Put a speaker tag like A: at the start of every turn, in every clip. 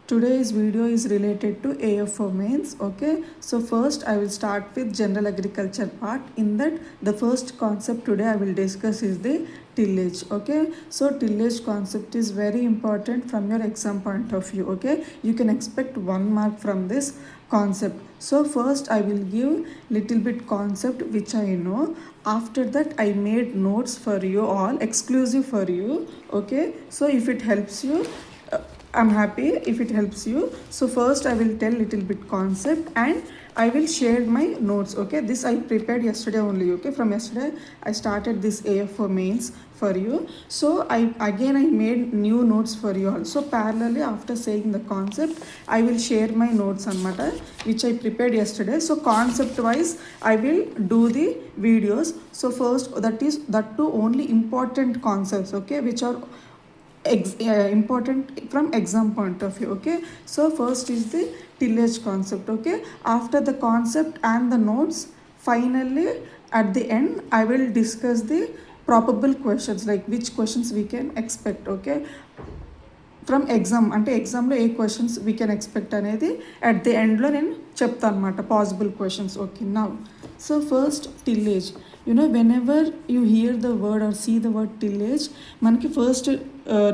A: Today's video is related to AFO mains. Okay, so first I will start with general agriculture part. In that, the first concept today I will discuss is the tillage. Okay, so tillage concept is very important from your exam point of view. Okay, you can expect 1 mark from this concept. So first I will give little bit concept which I know. After that I made notes for you all, exclusive for you. Okay, so if it helps you, I'm happy if it helps you. So first I will tell little bit concept and I will share my notes. Okay, this I prepared yesterday only. Okay, from yesterday I started this AFO mains for you. So I made new notes for you all. So parallelly after saying the concept, I will share my notes on matter which I prepared yesterday. So concept wise I will do the videos. So first that two only important concepts, okay, which are important from exam point of view. Okay, so first is the tillage concept. Okay, after the concept and the notes, finally at the end I will discuss the probable questions, like which questions we can expect. Okay, from exam అంటే ఎగ్జామ్లో ఏ questions we can expect అనేది at the ఎండ్లో నేను చెప్తాను అనమాట, possible questions. Okay, now so first tillage. Whenever you hear the word or see the word tillage, మనకి first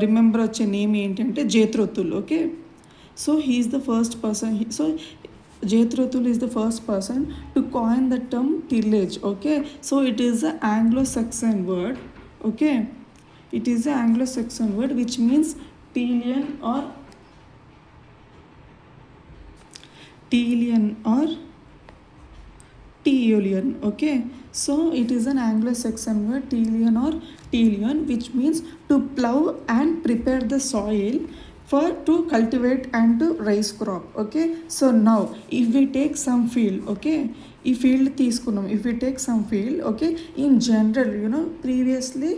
A: remember వచ్చే నేమ్ ఏంటంటే Jethro Tull. Okay, so he's the first person. సో Jethrotul is the first person to coin the term tillage. Okay, so it is an Anglo-Saxon word. Okay, it is an Anglo-Saxon word which means Telian or Telian. Okay, so it is an Anglo-Saxon word, Telian or Telian, which means to plow and prepare the soil for to cultivate and to raise crop. Okay, so now if we take some field, okay, ఈ field తీసుకున్నాం, if you take some field, okay, in general previously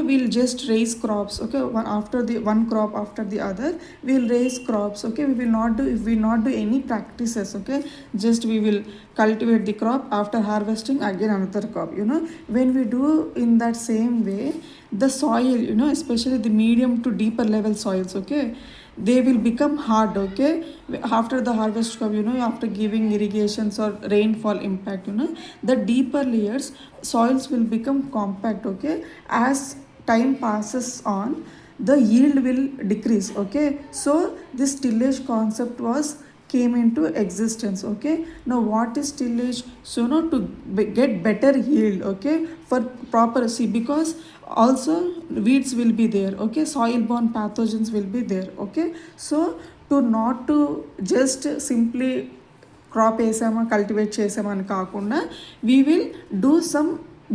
A: we'll just raise crops. Okay, one crop after the other we'll raise crops. Okay, we will not do any practices. Okay, just we will cultivate the crop, after harvesting again another crop. When we do in that same way, the soil, especially the medium to deeper level soils, okay, they will become hard. Okay, after the harvest crop, after giving irrigations or rainfall impact, the deeper layers soils will become compact. Okay, as time passes on, the yield will decrease. Okay, so this tillage concept came into existence. Okay, now what is tillage? So to get better yield, okay, for proper see, because also weeds will be there. Okay, soil borne pathogens will be there. Okay, so not to just simply crop వేసామా cultivate చేసామని కాకుండా we will do some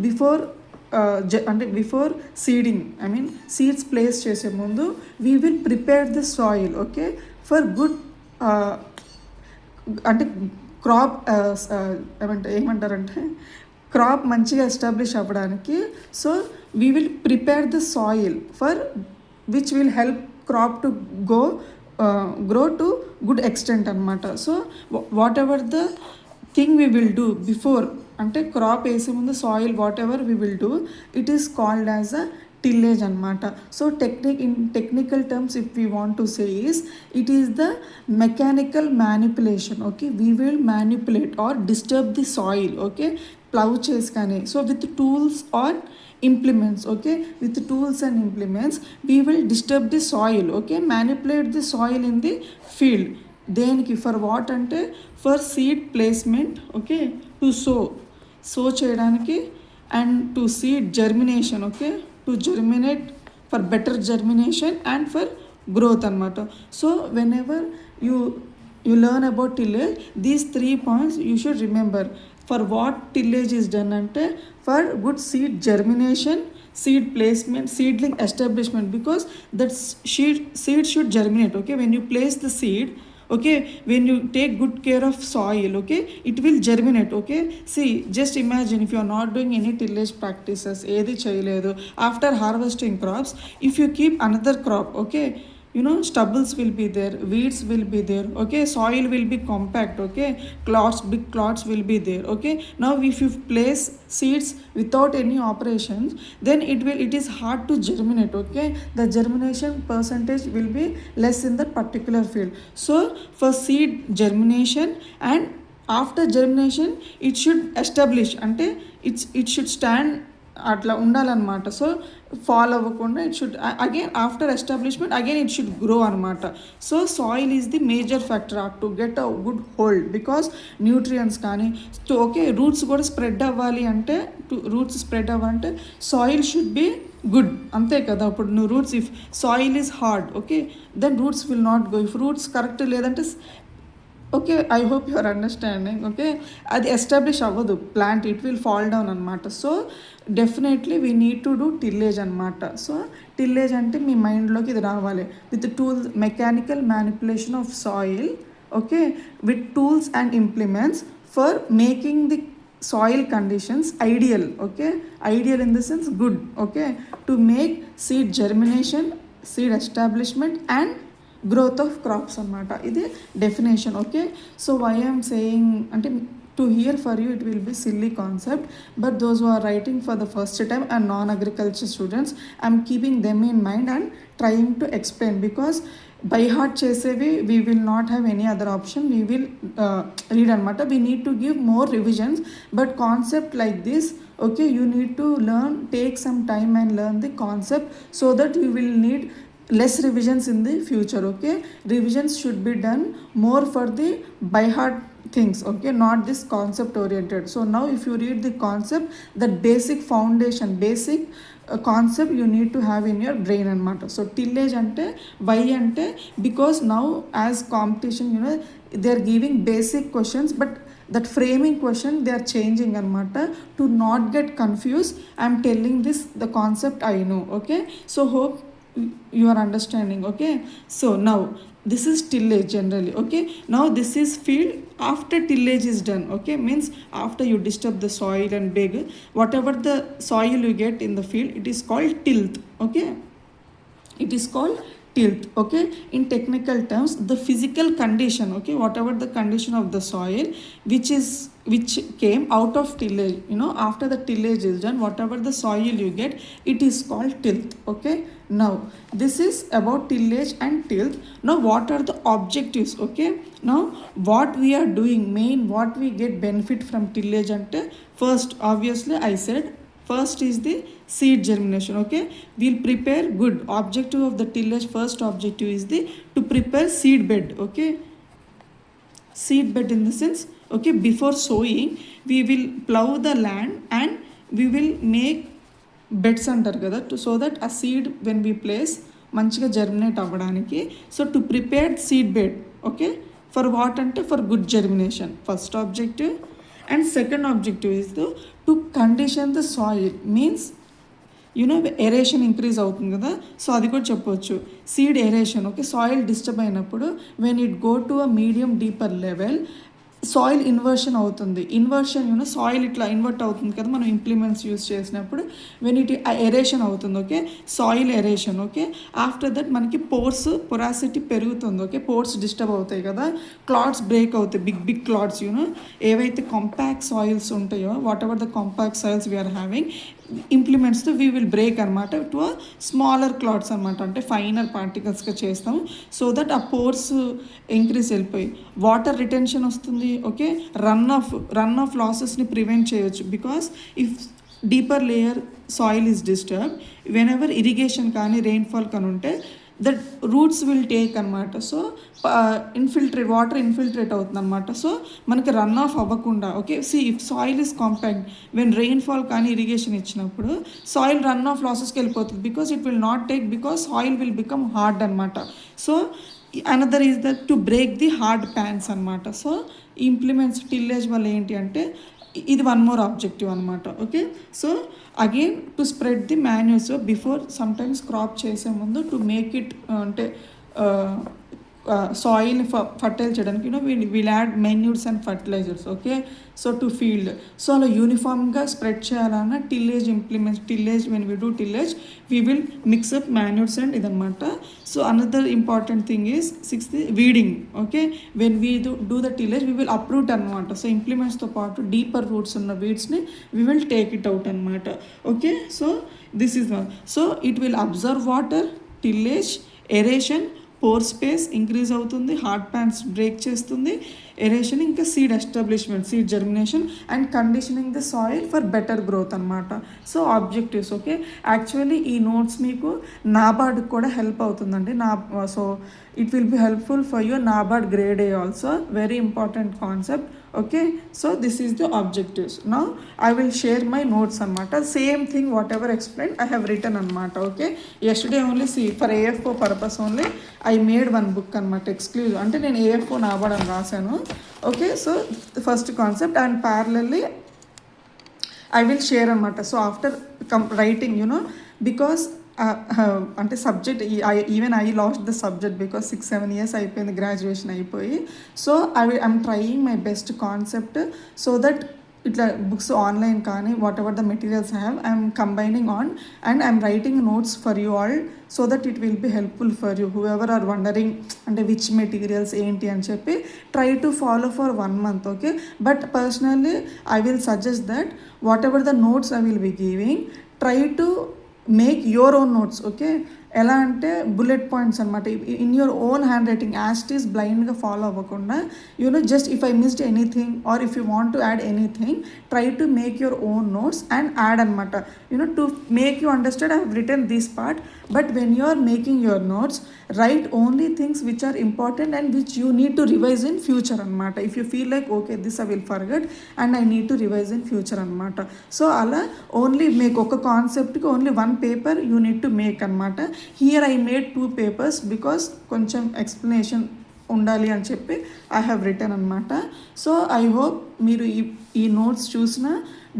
A: before అంటే before seeding, I mean seeds place చేసే ముందు we will prepare the soil. Okay, for good అంటే crop ఏమంటారంటే crop మంచిగా establish అవ్వడానికి. So we will prepare the soil for which will help crop to grow to good extent అనమాట. So whatever the thing we will do before, అంటే crop వేసే ముందు soil what ever we will do, it is called as a tillage అనమాట. So in technical terms if we want to say is, it is the mechanical manipulation. Okay, we will manipulate or disturb the soil. Okay, plow chase కానీ, so with tools or implements. Okay, with tools and implements we will disturb the soil. Okay, manipulate the soil in the field. దేనికి, for what అంటే for seed placement. Okay, to sow చేయడానికి, and to seed germination. Okay, to germinate for better germination and for growth అనమాట. So whenever you learn about tillage, these 3 points you should remember. For what tillage is done ante, for good seed germination, seed placement, seedling establishment, because that seed should germinate. Okay, when you place the seed, okay, when you take good care of soil, okay, it will germinate. Okay, see, just imagine if you are not doing any tillage practices, edi cheyaledu, after harvesting crops, if you keep another crop, okay, stubbles will be there, weeds will be there, okay, soil will be compact, okay, clods, big clods will be there, okay. Now if you place seeds without any operations, then it is hard to germinate, okay. The germination percentage will be less in that particular field. So for seed germination and after germination it should establish, అంటే it should stand అట్లా ఉండాలన్నమాట. So fall అవ్వకుండా it should again after establishment again it should grow అనమాట. So soil is the major factor to get a good hold, because nutrients కానీ okay roots కూడా spread అవ్వాలి అంటే roots spread అవ్వాలంటే soil should be good, అంతే కదా. ఇప్పుడు నువ్వు roots if soil is hard, okay, then roots will not go. If roots correct లేదంటే okay, I hope you are understanding, okay. అది ఎస్టాబ్లిష్ అవ్వదు plant, it will fall down అనమాట. So definitely we need to do tillage అనమాట. So tillage అంటే మీ మైండ్లోకి ఇది రావాలి, with tools, mechanical manipulation of soil, okay, with tools and implements for making the soil conditions ideal, okay, ideal in the sense good, okay, to make seed germination, seed establishment and growth of crops అన్నమాట. ఇది definition, okay. So why I'm saying అంటే to hear for you it will be silly concept, but those who are writing for the first time and non-agriculture students, I'm keeping them in mind and trying to explain, because by heart చేసేవి we will not have any other option, we will read అనమాట. We need to give more revisions, but concept like this, okay, you need to learn, take some time and learn the concept so that you will need less revisions in the future, okay. Revisions should be done more for the by heart things, okay, not this concept oriented. So now if you read the concept, that basic foundation, basic concept you need to have in your brain అనమాట. So tillage అంటే why అంటే because now as competition they are giving basic questions, but that framing question they are changing anamata. To not get confused, I am telling this the concept I know, okay. So hope you are understanding, okay. So now this is tillage generally, okay. Now this is field after tillage is done, okay, means after you disturb the soil and beg whatever the soil you get in the field, it is called tilth, okay. It is called tilth, okay. In technical terms, the physical condition, okay, whatever the condition of the soil which came out of tillage, after the tillage is done, whatever the soil you get, it is called tilth, okay. Now this is about tillage and tilth. Now what are the objectives, okay. Now what we are doing, what we get benefit from tillage ante, first obviously I said first is the seed germination, okay. We'll prepare good objective of the tillage. First objective is to prepare seed bed, okay. Seed bed in the sense, okay, before sowing we will plow the land and we will make beds అంటారు కదా, so that ఆ seed when we place మంచిగా germinate అవ్వడానికి. So to prepare seed bed, okay, for what అంటే for good germination, first objective. And second objective is to condition the soil, means aeration increase అవుతుంది కదా, so అది కూడా చెప్పవచ్చు. Seed aeration, okay, soil disturb అయినప్పుడు when it go to a medium deeper level soil inversion అవుతుంది. Inversion soil ఇట్లా invert అవుతుంది కదా మనం ఇంప్లిమెంట్స్ యూస్ చేసినప్పుడు, వెన్ ఇట్ ఎరేషన్ అవుతుంది, okay, soil aeration, okay. After that మనకి పొరాసిటీ పెరుగుతుంది, ఓకే, పోర్స్ డిస్టర్బ్ అవుతాయి కదా, క్లాట్స్ బ్రేక్ అవుతాయి, బిగ్ క్లాట్స్, ఏవైతే కాంపాక్ట్ సాయిల్స్ ఉంటాయో, whatever the compact soils we are having, ఇంప్లిమెంట్స్తో వీ విల్ బ్రేక్ అనమాట టు అ స్మాలర్ క్లాట్స్ అనమాట, అంటే ఫైనర్ పార్టికల్స్గా చేస్తాము. సో దట్ ఆ పోర్స్ ఇంక్రీజ్ వెళ్ళిపోయి వాటర్ రిటెన్షన్ వస్తుంది, ఓకే. రన్ ఆఫ్ లాసెస్ని ప్రివెంట్ చేయొచ్చు, because if deeper layer soil is disturb, whenever irrigation కానీ రెయిన్ఫాల్ కానీ ఉంటే దట్ రూట్స్ విల్ టేక్ అనమాట. సో వాటర్ ఇన్ఫిల్ట్రేట్ అవుతుంది అనమాట. సో మనకి రన్ ఆఫ్ అవ్వకుండా, okay, if soil is compact, when rainfall కానీ ఇరిగేషన్ ఇచ్చినప్పుడు సాయిల్ రన్ ఆఫ్ లాసెస్కి వెళ్ళిపోతుంది, because it will not take, because soil will become hard అనమాట. So another is that to break the hard pans అనమాట. So implements tillage వల్ల ఏంటి అంటే ఇది వన్ మోర్ ఆబ్జెక్టివ్ అనమాట, okay. So again to spread the manures before sometimes crop చేసే ముందు to make it అంటే సాయిల్ని ఫర్టైల్ చేయడానికి we'll add manures and fertilizers. Okay, so to field. So అలా యూనిఫామ్గా స్ప్రెడ్ చేయాలన్నా tillage when we do tillage we will mix up manures and ఇదనమాట. So another important thing is sixth weeding. Okay, when we do the tillage we will uproot అనమాట. So ఇంప్లిమెంట్స్తో పాటు deeper roots ఉన్న వీడ్స్ని we will take it out అనమాట. Okay, so this is one. So it will observe water, tillage, aeration, pore space increase అవుతుంది, hard pans break చేస్తుంది, aeration, ఇంకా seed establishment, seed germination and conditioning the soil for better growth అనమాట. So objectives. Okay, actually ఈ notes మీకు నాబార్డ్కి కూడా help అవుతుందండి. So it will be helpful for your NABARD grade A also. Very important concept. Okay, so this is the objectives. Now I will share my notes అనమాట. Same thing whatever explain I have return అనమాట. Okay, yesterday only for AFO purpose only I made one book అనమాట exclusive. అంటే నేను AFO NABARD అని రాశాను. Okay, so first concept and parallelly I will share అనమాట. So after writing because అంటే subject even I lost the subject because 6-7 years అయిపోయింది graduation అయిపోయి. So I'm trying my best concept so that ఇట్లా books online కానీ whatever the materials I have I'm combining on and I'm writing notes for you all so that it will be helpful for you whoever are wondering అంటే which materials ఏంటి అని చెప్పి try to follow for 1 month. Okay, but personally I will suggest that whatever the notes I will be giving try to make your own notes. Okay, ఎలా అంటే bullet points అనమాట. In your own hand writing as it is బ్లైండ్గా follow అవ్వకుండా just if I missed anything or if you want to add anything try to make your own notes and add అనమాట. To make you understand I have return this part but when you are making your notes write only things which are important and which you need to revise in future అనమాట. If you feel like okay this I will forget and I need to revise in future అనమాట. So అలా only make ఒక కాన్సెప్ట్కి only 1 paper you need to make అనమాట. Here I made 2 papers because కొంచెం explanation ఉండాలి అని చెప్పి I have return అనమాట. సో ఐ హోప్ మీరు ఈ నోట్స్ చూసిన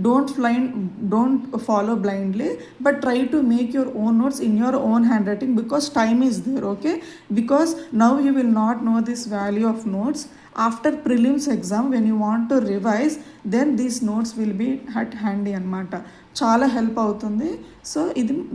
A: don't follow blindly but try to make your own notes in your own hand writing because time is there. Okay, because now you will not know this value of notes. After prelims exam when you want to revise then these notes will be handy అనమాట. చాలా help అవుతుంది. So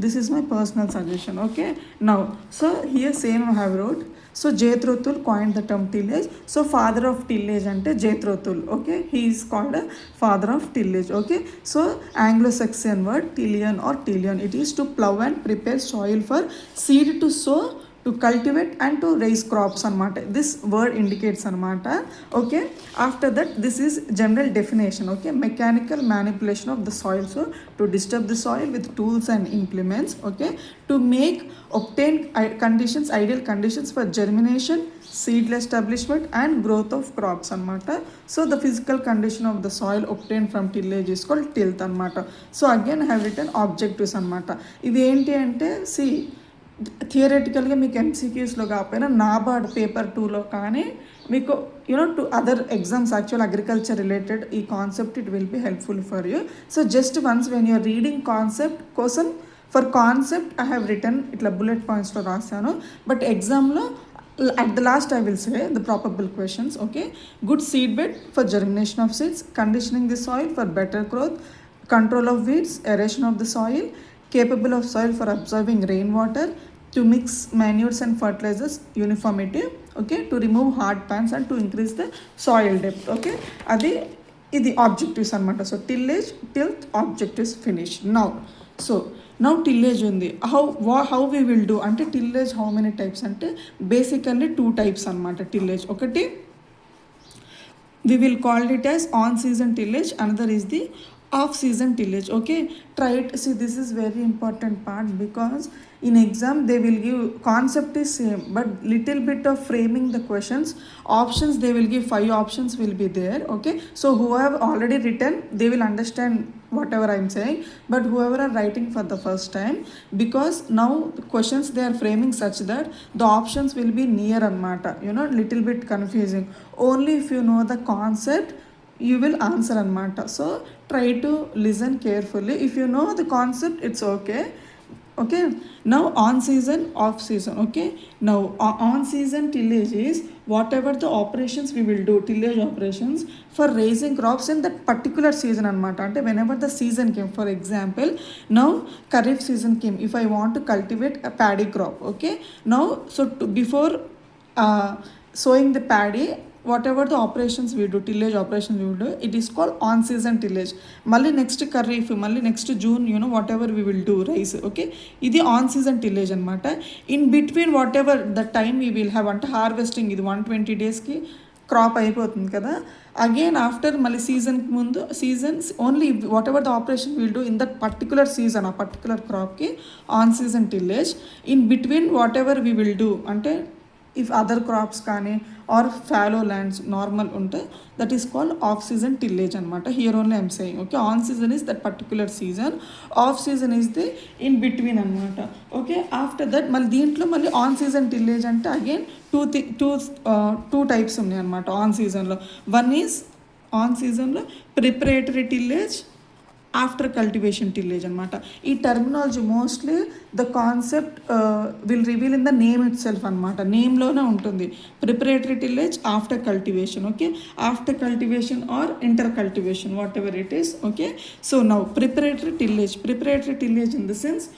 A: this is my personal suggestion. Okay, now so here same I have wrote. So Jethro Tull coined the term tillage. So father of tillage అంటే Jethro Tull. Okay, he is called father of tillage. Okay, so Anglo Saxon word tilian or tilian. It is to plough and prepare soil for seed to so to cultivate and to rice crops అనమాట. This word indicates అనమాట. Okay, after that this is general definition. Okay, mechanical manipulation of the soil. So to disturb the soil with tools and implements. Okay, to make obtain ideal conditions for germination, seed establishment and growth of crops అనమాట. So the physical condition of the soil obtained from tillage is called tilth అనమాట. So again I have return objectives అనమాట. ఇవి ఏంటి అంటే థియరటికల్గా మీకు ఎంసీక్యూస్లో కాకపోయినా NABARD paper 2లో కానీ మీకు to other exams actual agriculture related ఈ concept it will be helpful for you. So just once when you're reading concept కోసం for concept I have return ఇట్లా బుల్లెట్ పాయింట్స్లో రాశాను. బట్ ఎగ్జామ్లో at the last I will say the probable questions. Okay, good seed bed for germination of seeds, conditioning the soil for better growth, control of weeds, aeration of the soil, capable of soil for absorbing rainwater, to mix manures and fertilizers uniformity, okay, to remove hard pans and to increase the soil depth. Okay, adi ఇది objectives అనమాట. So tillage, tilth, objectives finish. Now tillage ఉంది. How we will do అంటే tillage how many types అంటే basically 2 types అనమాట tillage. ఒకటి we will call it as on season tillage, another is the off season tillage. Okay, try it. See, this is very important part because in exam they will give concept is same but little bit of framing the questions. Options they will give 5 options will be there. Okay, so who have already written they will understand whatever I am saying, but whoever are writing for the first time, because now the questions they are framing such that the options will be near anmata, little bit confusing. Only if you know the concept you will answer anmata. So try to listen carefully. If you know the concept it's okay, Okay, now on season, off season. Okay, now on season tillage is whatever the operations we will do, tillage operations for raising crops in that particular season anamata. Ante whenever the season came, for example, now kharif season came, if I want to cultivate a paddy crop, okay, now so before sowing the paddy, whatever the operations we do, tillage operations we will do, it is called on season tillage. Malli next kharif, malli next June, whatever we will do rice. Okay, ఇది on season tillage అనమాట. In between whatever the time we will have, అంటే harvesting ఇది 120 డేస్కి crop అయిపోతుంది కదా. Again after మళ్ళీ సీజన్కి ముందు seasons only whatever the operation will do in that particular season, ఆ పర్టికులర్ క్రాప్కి on season tillage. In between whatever we will do, అంటే ఇఫ్ అదర్ క్రాప్స్ కానీ ఆర్ ఫ్యాలో ల్యాండ్స్ నార్మల్ ఉంటే that is called off season tillage అనమాట. Here only I'm saying. Okay, on season is that particular season, off season is the in between అనమాట. Okay, after that మళ్ళీ దీంట్లో మళ్ళీ on season tillage అంటే again two types ఉన్నాయి అనమాట on సీజన్లో. One is on సీజన్లో preparatory tillage, after cultivation tillage అనమాట. ఈ terminology mostly the concept will reveal in the name it self అనమాట. నేమ్లోనే ఉంటుంది preparatory tillage, after cultivation. Okay, after cultivation or inter cultivation, what ever it is. Okay, so now preparatory tillage in the sense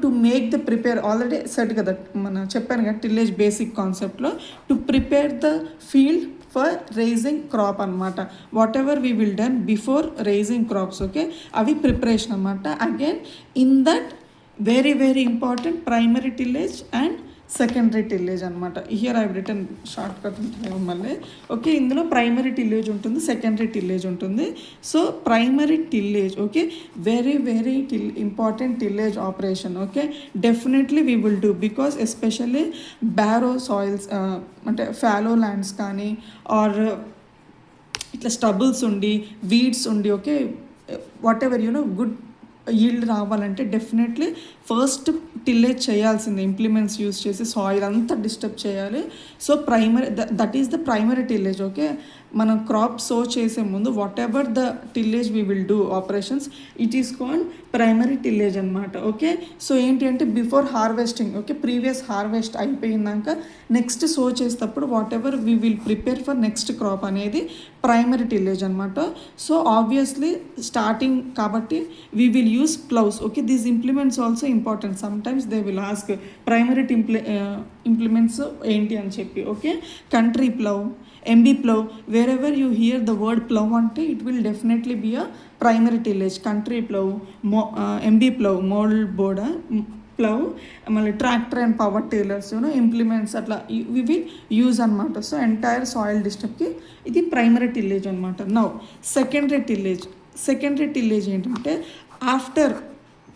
A: to make the prepare, already set కదా మన చెప్పాను కదా tillage basic కాన్సెప్ట్లో, to prepare the field for raising crop అనమాట. Whatever we will done before raising crops. Okay, అవి preparation అనమాట. Again in that very very important primary tillage and secondary tillage అనమాట. Here I return short cut ఉంటుంది మళ్ళీ. Okay, ఇందులో primary tillage ఉంటుంది, secondary tillage ఉంటుంది. So primary tillage, okay, very very important tillage operation. Okay, definitely we will do because especially barren soils, అంటే fallow lands కానీ are ఇట్లా stubbles ఉండి weeds ఉండి, okay, what ever good yield రావాలంటే definitely first tillage చేయాల్సిందే. Implements use చేసి soil అంతా disturb చేయాలి. So primary that is the primary tillage. Okay, మనం క్రాప్ సో చేసే ముందు what ever the tillage we will do operations, it is called primary tillage అనమాట. Okay, so ఏంటి అంటే before harvesting, okay, previous harvest అయిపోయినాక next so చేసేటప్పుడు what ever we will prepare for next crop అనేది primary tillage అనమాట. So obviously starting కాబట్టి we will use ploughs. Okay, these implements also important. Sometimes they will ask primary implements ఏంటి అని చెప్పి. Okay, country plough, MB plow, wherever you hear the word plow ante, it will definitely be a primary tillage. Country plow, MB plow, model boarder plow, మళ్ళీ tractor and power tailors implements అట్లా we will use అనమాట. So entire soil డిస్టర్బ్కి ఇది primary tillage అనమాట. Now secondary tillage ఏంటంటే after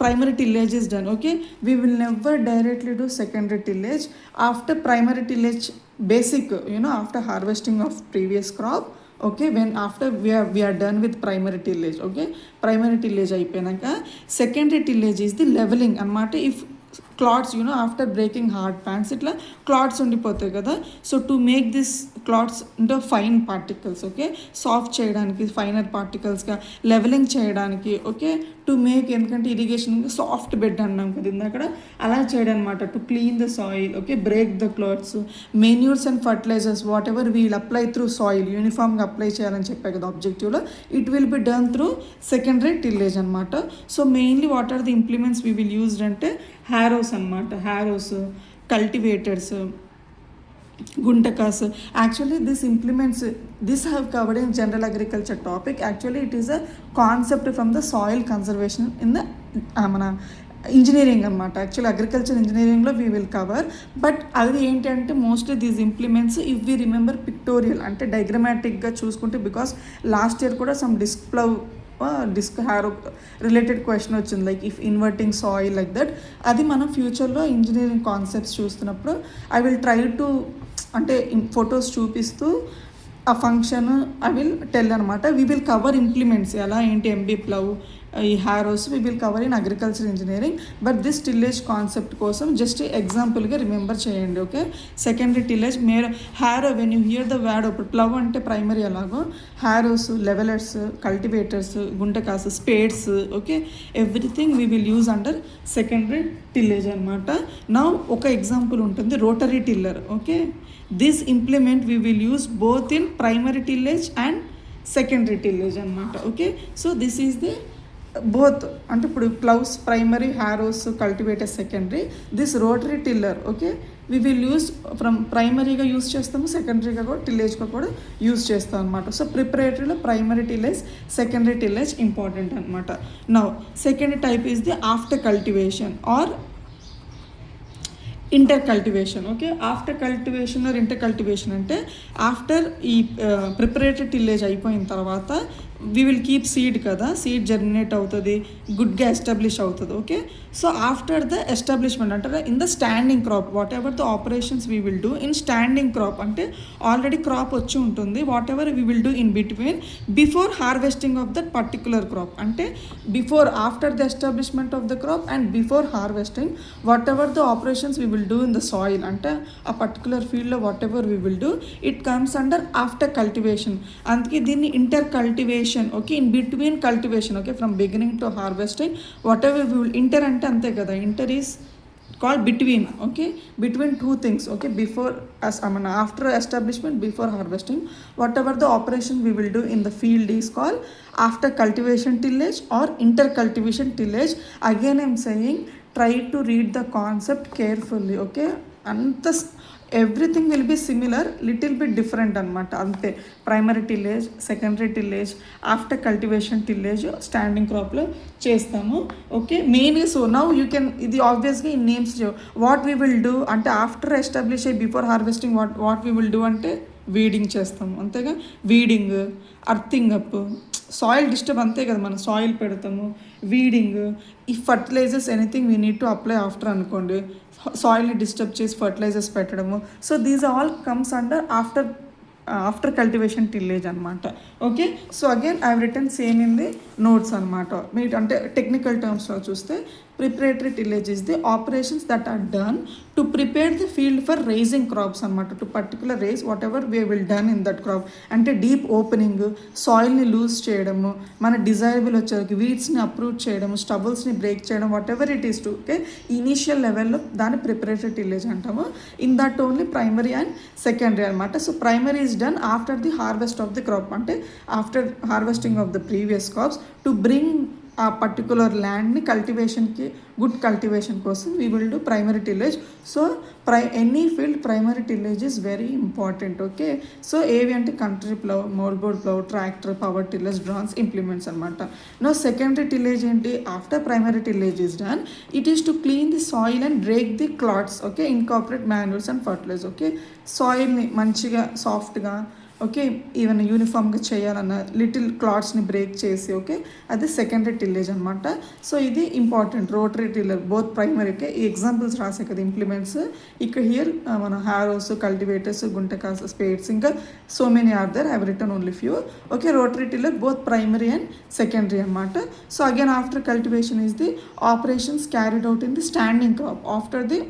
A: primary tillage is done. Okay, we will never directly do secondary tillage. After primary tillage basic, after harvesting of previous crop, okay, when after we are done with primary tillage. Okay, primary tillage అయిపోయినాక secondary tillage is the leveling అన్నమాట. if clods after breaking hard pans ఇట్లా clods ఉండిపోతాయి కదా. So to make this clods అంటే fine particles, okay, soft చేయడానికి, finer పార్టికల్స్గా levelling చేయడానికి, okay, to make, ఎందుకంటే ఇరిగేషన్ సాఫ్ట్ బెడ్ అన్నాం కదా ఇందాక, అలా చేయడం అనమాట. To clean the soil, okay, break the clods, manures and fertilizers whatever we'll apply through soil, యూనిఫామ్గా అప్లై చేయాలని చెప్పాయి కదా ఆబ్జెక్టివ్లో, it will be done through secondary tillage అనమాట. So mainly what are the implements we will used అంటే harrows అనమాట. Harrows, cultivators, guntakas. Actually this implements this have covered in general agriculture topic. Actually it is a concept from the soil conservation in the మన engineering అనమాట. Actually agriculture ఇంజనీరింగ్లో we will cover. But అది ఏంటంటే mostly these implements if we remember pictorial అంటే డయాగ్రమాటిక్గా చూసుకుంటే, because last year కూడా some disc harrow related question వచ్చింది, like if inverting soil like that. అది మనం ఫ్యూచర్లో ఇంజనీరింగ్ కాన్సెప్ట్స్ చూస్తున్నప్పుడు ఐ విల్ ట్రై టు అంటే ఫొటోస్ చూపిస్తూ ఆ ఫంక్షన్ ఐ విల్ టెల్ అనమాట. వీ విల్ కవర్ ఇంప్లిమెంట్స్ ఎలా ఏంటి, MB ప్లవ్, ఈ harrows we will cover in agriculture engineering. But this tillage concept కోసం జస్ట్ ఎగ్జాంపుల్గా రిమెంబర్ చేయండి. ఓకే, సెకండరీ టిల్లేజ్ మీరు harrow when you hear the word, ఇప్పుడు plough అంటే ప్రైమరీ, అలాగో harrows, levellers, cultivators, గుంటకాస్, spades, okay, everything we will use under secondary tillage అనమాట. నా ఒక ఎగ్జాంపుల్ ఉంటుంది rotary tiller. Okay, this implement we will use both in primary tillage and secondary tillage అనమాట. Okay, so this is the both, అంటే ఇప్పుడు ploughs primary, harrows, cultivator secondary. This rotary tiller, okay, we will use from ప్రైమరీగా use చేస్తాము, సెకండరీగా కూడా టిల్లేజ్గా కూడా use చేస్తాం అనమాట. సో ప్రిపరేటరీలో primary tillage, secondary tillage important అనమాట. Now second type is the after cultivation or inter cultivation. Okay, after cultivation or inter cultivation అంటే ఆఫ్టర్ ఈ ప్రిపరేటరీ టిల్లేజ్ అయిపోయిన తర్వాత వీ విల్ కీప్ సీడ్ కదా, సీడ్ జర్మినేట్ అవుతుంది, గుడ్గా establish అవుతుంది. Okay, so after the establishment అంటే in the standing crop, whatever the operations we will do in standing crop, అంటే ఆల్రెడీ క్రాప్ వచ్చి ఉంటుంది, whatever we will do in between before harvesting of that particular crop, అంటే before after the establishment of the crop and before harvesting what ever the operations we will do in the soil, అంటే ఆ particular ఫీల్డ్లో what ever we will do, it comes under after cultivation. అందుకే దీన్ని inter cultivation. Okay, in between cultivation. Okay, from beginning to harvesting what ever we will, inter అంటే అంతే కదా, inter is called between. Okay, between two things. Okay, before after establishment, before harvesting, whatever the operation we will do in the field is called after cultivation tillage or inter cultivation tillage. Again I'm saying, try to read the concept carefully. Okay, anta everything will be similar, little bit different అనమాట అంతే. Primary tillage, secondary tillage, after cultivation tillage standing క్రాప్లో చేస్తాము. Okay, మెయిన్గా so now you can, ఇది ఆబ్వియస్గా ఈ names what we will do అంటే after establish అయ్యి before harvesting what we will do అంటే వీడింగ్ చేస్తాము, అంతేగా, weeding, earthing up, soil disturb అంతే కదా, మనం సాయిల్ పెడతాము, వీడింగ్, ఈ fertilizers anything we need to apply after అనుకోండి, సాయిల్ని డిస్టర్బ్ చేసి ఫర్టిలైజర్స్ పెట్టడము. So these all comes under after cultivation tillage అనమాట. Okay, so again I have written same in the notes అనమాట. మీరు అంటే టెక్నికల్ టర్మ్స్లో చూస్తే preparatory tillage is the operations that are done to prepare the field for raising crops అనమాట. To particular raise whatever we will done in that crop, అంటే deep opening, సాయిల్ని loose చేయడము, మన డిజైరబుల్ వచ్చేసరికి వీడ్స్ని approve చేయడము, స్టబుల్స్ని break చేయడం, whatever it is to. Okay, initial లెవెల్లో దాన్ని ప్రిపరేటరీ టిల్లేజ్ అంటాము. In that only primary and secondary అనమాట. So primary is done after the harvest of the crop, అంటే after harvesting of the previous crops to bring ఆ particular ల్యాండ్ని కల్టివేషన్కి, good cultivation కోసం we will do primary tillage. So any field primary tillage is very important. Okay, so ఏవి అంటే country plough, mouldboard plough, tractor, power tillers, drones, implements అనమాట. Now secondary tillage ఏంటి, after primary tillage is done it is to clean the soil and break the clots. Okay, incorporate manures and fertilise. Okay, సాయిల్ని మంచిగా సాఫ్ట్గా, okay, even యూనిఫామ్గా చేయాలన్న little క్లాట్స్ని break చేసి, okay, అది సెకండరీ టిల్లేజ్ అనమాట. సో ఇది important, rotary tiller both primary. Okay, ఈ ఎగ్జాంపుల్స్ రాసే కదా ఇంప్లిమెంట్స్, ఇక్కడ హియర్ మన హ్యారోస్, కల్టివేటర్స్, గుంటకాస్, స్పేడ్స్, ఇంకా so many are there, have written only few. Okay, rotary tiller both primary and secondary అనమాట. So again after cultivation is the operations carried out in the standing crop after the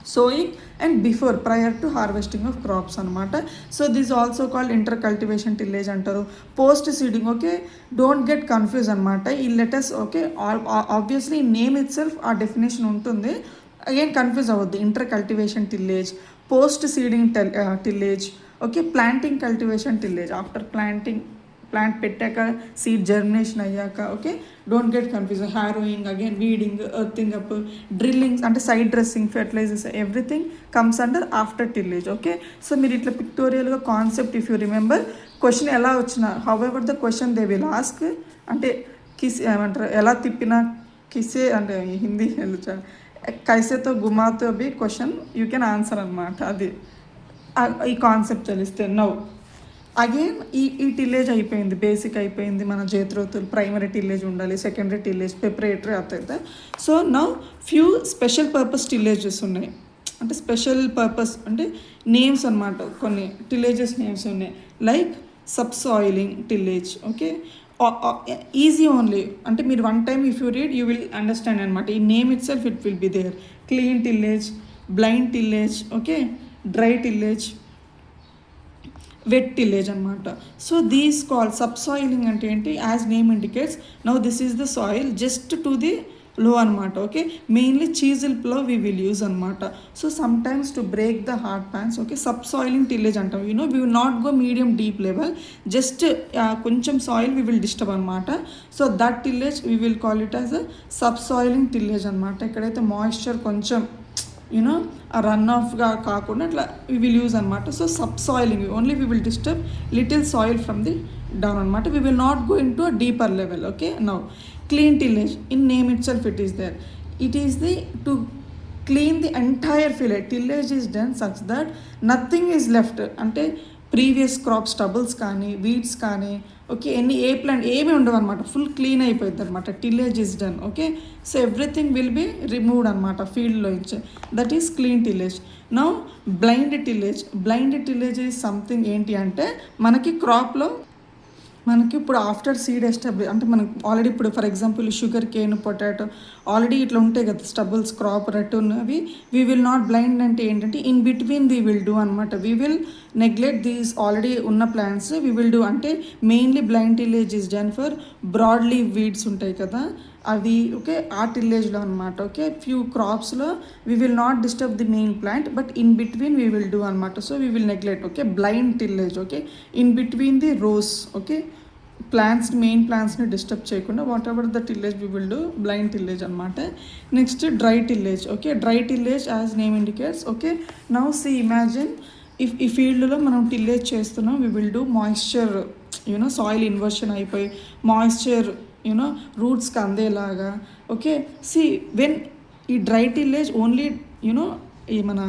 A: sowing and before, prior to harvesting of crops అనమాట. So this also called inter cultivation tillage అంటారు. Post seeding, okay, don't get confuse అనమాట ఈ letters. Okay, obviously name itself ఆ definition ఉంటుంది, again confuse అవ్వద్దు. Inter cultivation tillage, post seeding tillage, okay, planting cultivation tillage after plant పెట్టాక, seed germination అయ్యాక. Okay, don't get confuse. Harrowing, again weeding, earthing up, drilling అంటే side dressing, fertilizers, everything comes under after tillage. Okay, so మీరు ఇట్లా పిక్టోరియల్గా concept if you remember, question ఎలా వచ్చినా, however the question they will ask, అంటే కిస్ ఏమంటారు, ఎలా తిప్పినా కిసే అంటే హిందీ కైసేతో గుమాతో be question you can answer అనమాట. అది ఈ కాన్సెప్ట్ తెలిస్తే. నౌ అగైన్ ఈ టిల్లేజ్ అయిపోయింది, బేసిక్ అయిపోయింది, మన చేతిరోతులు ప్రైమరీ టిల్లేజ్ ఉండాలి, సెకండరీ టిల్లేజ్, ప్రిపరేటరీ అవుతుంది. So now few special purpose tillages ఉన్నాయి, అంటే స్పెషల్ పర్పస్ అంటే నేమ్స్ అనమాట, కొన్ని టిల్లేజెస్ నేమ్స్ ఉన్నాయి. Like subsoiling tillage, okay, easy only, అంటే మీరు one time if you read you will understand అనమాట. ఈ name itself it will be there. Clean tillage, blind tillage, okay, dry tillage, wet tillage అనమాట. So these call subsoiling అంటే ఏంటి, as name indicates now this is the soil just to the low అనమాట. Okay, mainly chisel plough we will use అనమాట. So some times to break the hard pans, okay, subsoiling tillage అంటాం. You know we will not go medium deep level, just కొంచెం soil we will disturb అనమాట. So that tillage we will call it as a subsoiling tillage అనమాట. ఎక్కడైతే moisture కొంచెం you know ఆ run ఆఫ్గా కాకుండా అట్లా వీ విల్ యూజ్ అనమాట. So subsoiling only we will disturb little soil from the down అనమాట. We will not go into a deeper level. Okay, now clean tillage, in name itself it is there. It is the to clean the entire field. Tillage is done such that nothing is left, అంటే previous crop stubbles కానీ weeds కానీ okay ఏ plant ఏమీ ఉండవు అనమాట. Full clean అయిపోయింది అనమాట. Tillage is done. Okay, so everything will be removed అనమాట ఫీల్డ్లో ఇచ్చే. That is clean tillage. Now blind tillage. Blind tillage is something ఏంటి అంటే మనకి క్రాప్లో మనకి ఇప్పుడు ఆఫ్టర్ సీడ్ ఎస్టాబ్లిష్ అంటే మనకి ఆల్రెడీ ఇప్పుడు for example sugarcane, potato already ఇట్లా ఉంటాయి కదా స్టబుల్స్ క్రాప్ రెట్ ఉన్నవి. వీ విల్ నాట్ బ్లైండ్ అంటే ఏంటంటే in between we will do అనమాట. We will neglect these already ఉన్న ప్లాంట్స్ వీ విల్ డూ. అంటే mainly blind tillage is done for broad leave weeds ఉంటాయి కదా అవి. ఓకే, ఆ టిల్లేజ్లో అనమాట. ఓకే, ఫ్యూ క్రాప్స్లో we will not disturb the main plant but in between we will do అనమాట. So we will neglect. Okay, blind tillage. Okay, in between the rows. Okay, plants main ప్లాంట్స్ని disturb చేయకుండా whatever the tillage we will do blind tillage అనమాట. Next dry tillage. Okay, dry tillage as name indicates. Okay, now see imagine ఈ ఫీల్డ్లో మనం టిల్లేజ్ చేస్తున్నాం. We will do moisture, you know soil inversion అయిపోయి moisture you know రూట్స్కి అందేలాగా. Okay, see when ఈ డ్రై టిల్లేజ్ ఓన్లీ యూనో ఈ మన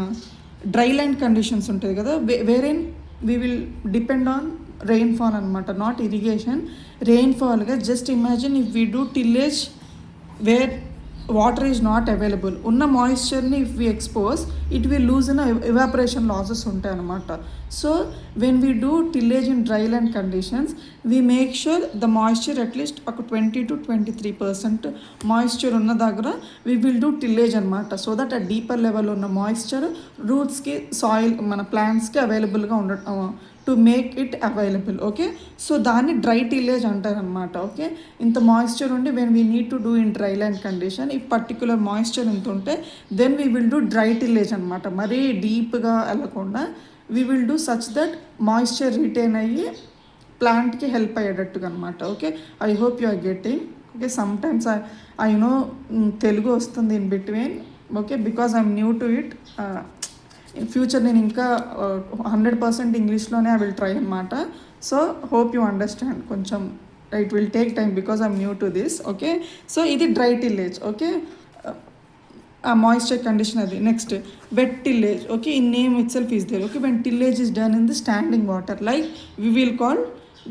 A: డ్రై ల్యాండ్ కండిషన్స్ ఉంటుంది కదా wherein we will depend on rainfall అనమాట, నాట్ ఇరిగేషన్. రెయిన్ఫాల్గా just imagine if we do tillage where water is not available, ఉన్న మాయిశ్చర్ని if we expose it will lose in evaporation losses ఉంటాయి అనమాట. So when we do tillage in dry land conditions we make sure the moisture at least ఒక 20 to 23% moisture ఉన్న దగ్గర we will do tillage అనమాట. So that ఆ deeper level ఉన్న moisture రూట్స్కి soil మన ప్లాంట్స్కి అవైలబుల్గా ఉండటం to make it available. Okay, so దాన్ని డ్రై టిల్లేజ్ అంటారనమాట. ఓకే, ఇంత మాయిశ్చర్ ఉండి when we need to do in dry land condition ఈ పర్టికులర్ మాయిశ్చర్ ఇంత ఉంటే then we will do dry tillage అనమాట. మరీ డీప్గా వెళ్ళకుండా we will do such that moisture retain అయ్యి ప్లాంట్కి హెల్ప్ అయ్యేటట్టుగా అనమాట. Okay, I hope you are getting. Okay, sometimes I know Telugu వస్తుంది in between. Okay, because I'm new to it. Future నేను ఇంకా 100% ఇంగ్లీష్లోనే ఐ విల్ ట్రై అనమాట. So hope you understand. కొంచెం it will take time because I'm new to this. Okay, so ఇది dry tillage. Okay, ఆ moisture condition అది. Next wet tillage. Okay, in name itself is there. Okay, when tillage is done in the standing water like we will call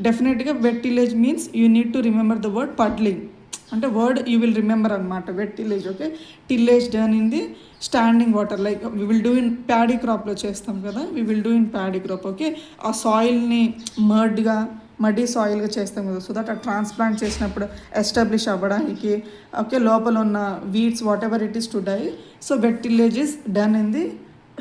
A: డెఫినెట్గా wet tillage means you need to remember the word puddling. అంటే word you will remember అనమాట wet tillage. Okay, tillage done in the standing water like we will do in paddy క్రాప్లో చేస్తాం కదా we will do in paddy crop. Okay, ఆ సాయిల్ని muddy సాయిల్గా చేస్తాం కదా సో దట్ ఆ ట్రాన్స్ప్లాంట్ చేసినప్పుడు ఎస్టాబ్లిష్ అవ్వడానికి. ఓకే, లోపల ఉన్న weeds whatever it is to die. So wet tillage is done in the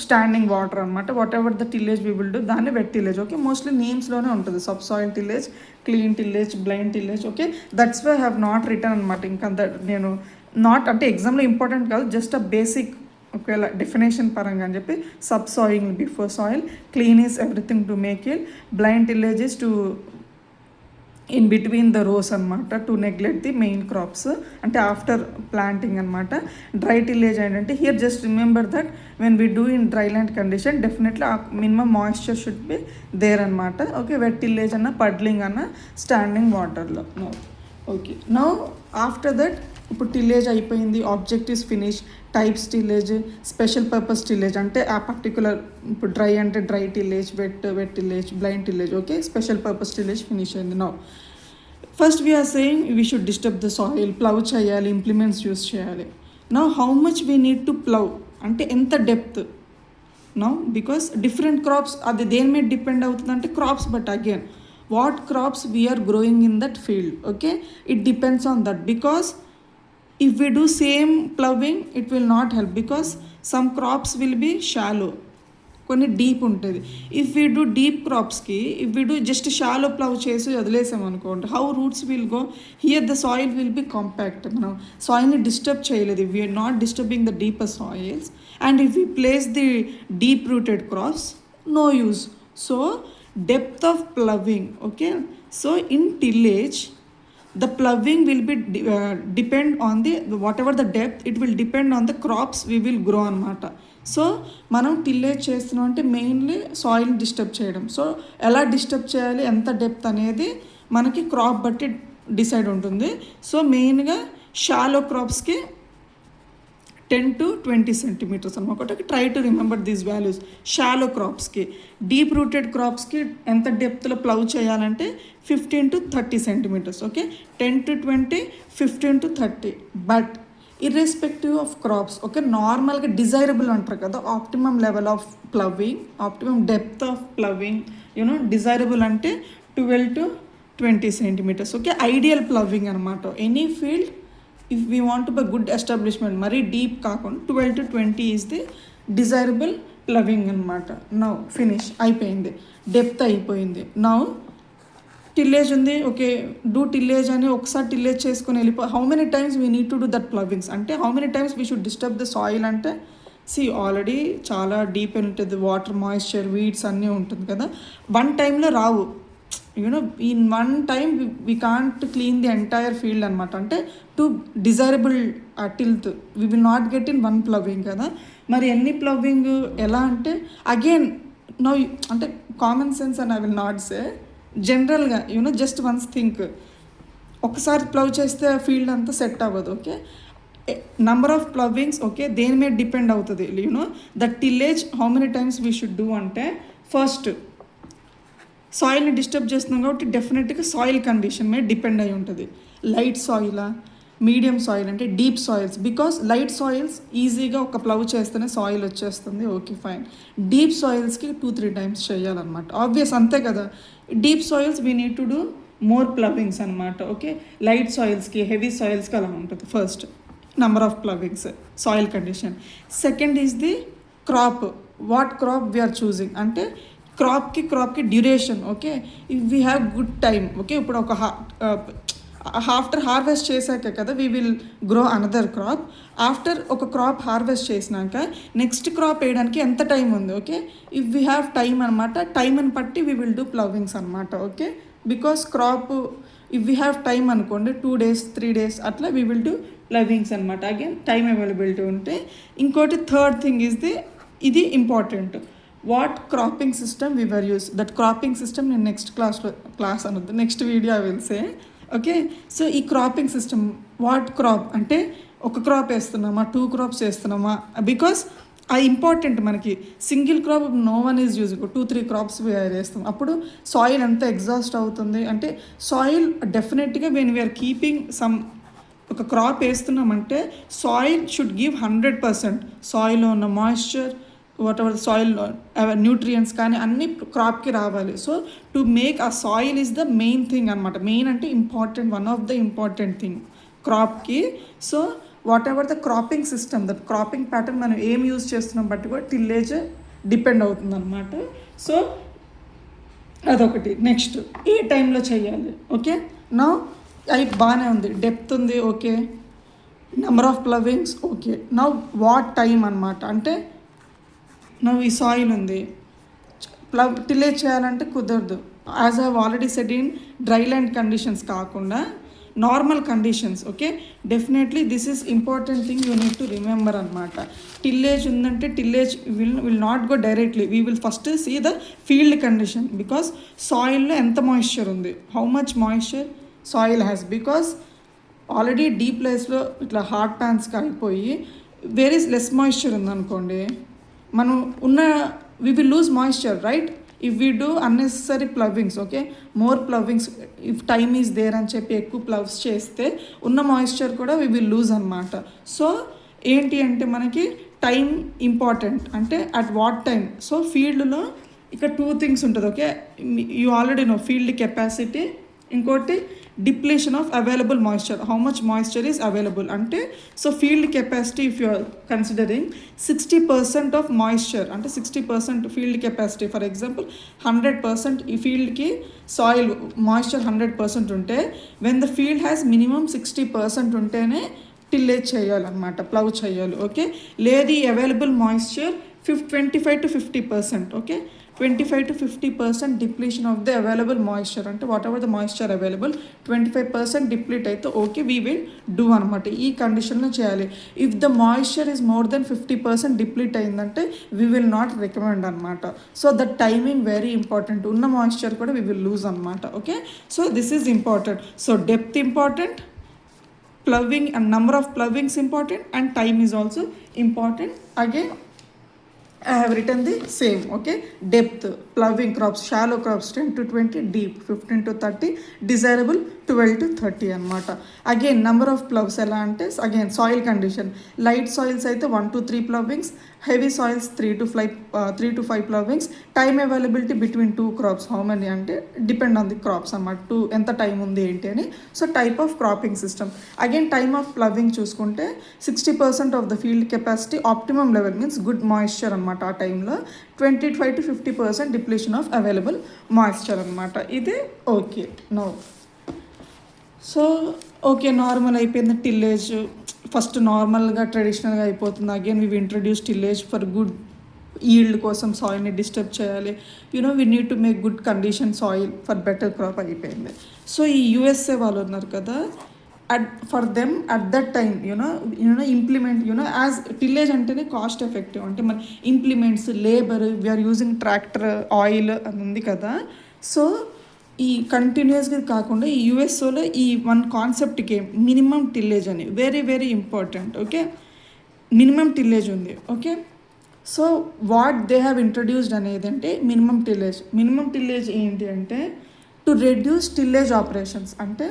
A: standing water అనమాట. Whatever the tillage we will do దాన్ని వెట్ టిల్లేజ్. ఓకే, మోస్ట్లీ నేమ్స్లోనే ఉంటుంది subsoil tillage, clean tillage, blind tillage. Okay, that's why have not written అనమాట. ఇంకా నేను not అంటే ఎగ్జామ్లో important కాదు, జస్ట్ అ బేసిక్ ఒకవేళ డెఫినేషన్ పరంగా అని చెప్పి subsoil before soil, clean is everything to make it, blind tillage is to in between the rows అనమాట to neglect the main crops అంటే ఆఫ్టర్ ప్లాంటింగ్ అనమాట. డ్రై టిల్లేజ్ ఏంటంటే here just remember that when we do in dry land condition definitely minimum moisture should be there అనమాట. Okay, wet tillage అన్న puddling అన్న standing వాటర్లో. Okay, now after that ఇప్పుడు tillage అయిపోయింది, objectives finish, types tillage, special purpose tillage అంటే ఆ particular ఇప్పుడు dry అంటే dry tillage, wet tillage, blind tillage. Okay, special purpose tillage finish అయింది. Now first we are saying we should disturb the soil, plough చేయాలి, implements use చేయాలి. Now how much we need to plough అంటే ఎంత depth. Now because different crops అది దేని మీద depend అవుతుంది అంటే crops but again what crops we are growing in that field. Okay, it depends on that, because if we do same ploughing it will not help, because some crops will be shallow, కొన్ని deep ఉంటుంది. If we do deep క్రాప్స్కి, if we do just shallow plough చేసి వదిలేసాం అనుకోండి, how roots will go here, the soil will be compact. మనం సాయిల్ని disturb చేయలేదు, we are not disturbing the deeper soils. And if we place the deep rooted crops, no use. So depth of ploughing, okay. So in tillage the ploughing will be depend on the whatever the depth, it will depend on the crops we will grow అనమాట. So మనం టిల్లేజ్ చేస్తున్నాం అంటే mainly soil disturb చేయడం. So ఎలా disturb చేయాలి, ఎంత depth అనేది మనకి క్రాప్ బట్టి డిసైడ్ ఉంటుంది. సో మెయిన్గా షాలో క్రాప్స్కి 10 to 20 సెంటీమీటర్స్ అనమాట. Try to remember these values. Shallow క్రాప్స్కి, డీప్ రూటెడ్ క్రాప్స్కి ఎంత డెప్త్లో ప్లవ్ చేయాలంటే 15 to 30 centimetres. Okay, 10 to 20, 15 to 30. But irrespective of crops, okay, నార్మల్గా డిజైరబుల్ అంటారు కదా, optimum level of ploughing, optimum depth of ploughing, you know desirable అంటే 12 to 20 centimetres. Okay, ideal ploughing అనమాట. Any field if we want by good establishment, మరీ deep కాకుండా 12 to 20 is the desirable ploughing అనమాట. Now finish అయిపోయింది, depth అయిపోయింది. Now tillage ఉంది, okay, do tillage అని ఒకసారి టిల్లేజ్ చేసుకొని how many times we need to do that ploughings, అంటే how many times we should disturb the soil అంటే, already చాలా డీప్ ఉంటుంది, వాటర్ మాయిశ్చర్ వీడ్స్ అన్నీ ఉంటుంది కదా, వన్ టైంలో రావు. You know in one time we can't clean the entire field అనమాట. అంటే to desirable tilth we will not get in one ploughing కదా. మరి ఎన్ని ప్లవింగ్ ఎలా అంటే, అగైన్ నో, అంటే common sense and I will not say, జనరల్గా యూనో జస్ట్ వన్స్ థింక్, ఒకసారి ప్లవ్ చేస్తే ఫీల్డ్ అంతా సెట్ అవ్వదు. Okay, number of ploughings, okay, దేని మీద డిపెండ్ అవుతుంది. You know that tillage how many times we should do అంటే, ఫస్ట్ సాయిల్ని డిస్టర్బ్ చేస్తున్నాం కాబట్టి డెఫినెట్గా సాయిల్ కండిషన్ మీద డిపెండ్ అయి ఉంటుంది. లైట్ సాయిలా, మీడియం సాయిల్ అంటే deep soils, because light soils ఈజీగా ఒక ప్లవ్ చేస్తేనే సాయిల్ వచ్చేస్తుంది, ఓకే ఫైన్. డీప్ సాయిల్స్కి 2-3 టైమ్స్ చేయాలన్నమాట, ఆబ్వియస్, అంతే కదా. Deep soils we need to do more ploughings అనమాట. ఓకే, లైట్ సాయిల్స్కి, హెవీ సాయిల్స్కి అలా ఉంటుంది. First number of ploughings, soil condition. Second is the crop, what crop we are choosing అంటే క్రాప్కి duration. Okay, if we have good time, okay, ఇప్పుడు ఒక after harvest చేశాక కదా we will grow another crop. After ఒక క్రాప్ హార్వెస్ట్ చేసినాక next crop వేయడానికి ఎంత టైం ఉంది. Okay, if we have time అనమాట, టైంని బట్టి వీ విల్ డూ ప్లవింగ్స్ అనమాట. Okay, because crop if we have time అనుకోండి 2 days 3 days అట్లా వీ విల్ డూ ప్లవింగ్స్ అనమాట. అగైన్ టైం అవైలబిలిటీ ఉంటే. ఇంకోటి థర్డ్ థింగ్ ఈజ్ ఇది important, what cropping system we were use. That cropping system నేను class అనొద్దు, next video I will say. Okay, so ఈ cropping system, what crop అంటే ఒక crop వేస్తున్నామా, 2 crops వేస్తున్నామా, బికాస్ అది ఇంపార్టెంట్ మనకి. Single crop no one is using, 2-3 crops వేస్తాం, అప్పుడు సాయిల్ ఎంత ఎగ్జాస్ట్ అవుతుంది. అంటే సాయిల్ డెఫినెట్గా వెన్ వీఆర్ కీపింగ్ సమ్, ఒక క్రాప్ వేస్తున్నామంటే సాయిల్ షుడ్ గివ్ 100%. సాయిల్లో ఉన్న moisture, whatever soil nutrients కానీ అన్ని క్రాప్కి రావాలి. సో టు మేక్ ఆ soil is the main thing అనమాట. మెయిన్ అంటే important, one of the important thing క్రాప్కి. So whatever the cropping system, that cropping pattern మనం ఏం యూజ్ చేస్తున్నాం బట్టి కూడా టిల్లేజ్ డిపెండ్ అవుతుంది అనమాట. సో అదొకటి. నెక్స్ట్ ఏ టైంలో చేయాలి. ఓకే, నా అవి బాగానే ఉంది, డెప్త్ ఉంది, okay, number of ploughings, okay. నా వాట్ టైం అనమాట, అంటే నువ్వు ఈ సాయిల్ ఉంది, టిల్లేజ్ చేయాలంటే కుదరదు. As I already said, in dry land conditions కాకుండా normal conditions. Okay, definitely this is important thing you need to remember అనమాట. టిల్లేజ్ ఉందంటే tillage will not go directly, we will first see the field condition, because సాయిల్లో ఎంత moisture ఉంది, how much moisture soil has. Because already deep ప్లేస్లో ఇట్లా hard ప్యాన్స్కి అయిపోయి where is less moisture ఉందనుకోండి, మనం ఉన్న we will lose moisture, right, if we do unnecessary ploughings. Okay, more ploughings, if time is there అని చెప్పి ఎక్కువ ప్లవ్స్ చేస్తే ఉన్న మాయిశ్చర్ కూడా వి విల్ లూజ్ అనమాట. సో ఏంటి అంటే మనకి టైం ఇంపార్టెంట్, అంటే అట్ వాట్ టైం. సో ఫీల్డ్లో ఇక్కడ 2 థింగ్స్ ఉంటుంది. Okay, you already know field capacity, ఇంకోటి depletion of available moisture, how much moisture is available అంటే. So field capacity if you are considering 60% of moisture అంటే 60% field capacity. For example 100% ఈ ఫీల్డ్కి soil moisture 100% ఉంటే, when the field has minimum 60% ఉంటేనే tillage చేయాలన్నమాట, plough చేయాలి. Okay, లేదు ఈ available moisture 25 to 50%. Okay, 25 to 50% depletion of the available moisture అంటే whatever the moisture available 25% deplete అయితే ఓకే వీ విల్ డూ అనమాట. ఈ కండిషన్లో చేయాలి. If the moisture is more than 50% deplete అయిందంటే వీ విల్ నాట్ రికమెండ్ అనమాట. So the timing very important. ఉన్న moisture కూడా వీ విల్ లూజ్ అనమాట. Okay, so this is important. So depth important, ploughing and number of ploughings important, and time is also important. Again I have written the same. Okay, depth, ploughing crops, shallow crops 10 to 20, deep 15 to 30, desirable 12 to 30 అనమాట. Again number of ploughs ఎలా అంటే, again soil condition, light soils అయితే 1 to 3 ploughings, heavy soils 3 to 5 ploughings. Time availability between 2 crops how many అంటే depend on the crops అన్నమాట, ఎంత time ఉంది ఏంటి అని. So type of cropping system. Again time of ploughing చూసుకుంటే 60% of the field capacity optimum level means good moisture అనమాట. ఆ టైంలో 25 to 50% depletion of available moisture అనమాట. ఇది okay. No so okay, normal అయిపోయింది టిల్లేజ్. ఫస్ట్ నార్మల్గా ట్రెడిషనల్గా అయిపోతుంది. Again we introduce tillage for good yield కోసం సాయిల్ని డిస్టర్బ్ చేయాలి. You know we need to make good condition soil for better crop అయిపోయింది. సో ఈ యూఎస్ఏ వాళ్ళు ఉన్నారు కదా, for them at that time you know implement as tillage అంటేనే కాస్ట్ ఎఫెక్టివ్ అంటే మన implements, labour, we are using tractor, oil అని ఉంది కదా. సో ఈ కంటిన్యూస్గా కాకుండా ఈ యూఎస్ఓలో ఈ వన్ కాన్సెప్ట్కి మినిమం టిల్లేజ్ అని very very important. Okay, minimum tillage ఉంది. Okay, so what they have introduced అనేది అంటే మినిమం టిల్లేజ్. మినిమం టిల్లేజ్ ఏంటి అంటే టు రెడ్యూస్ టిల్లేజ్ ఆపరేషన్స్ అంటే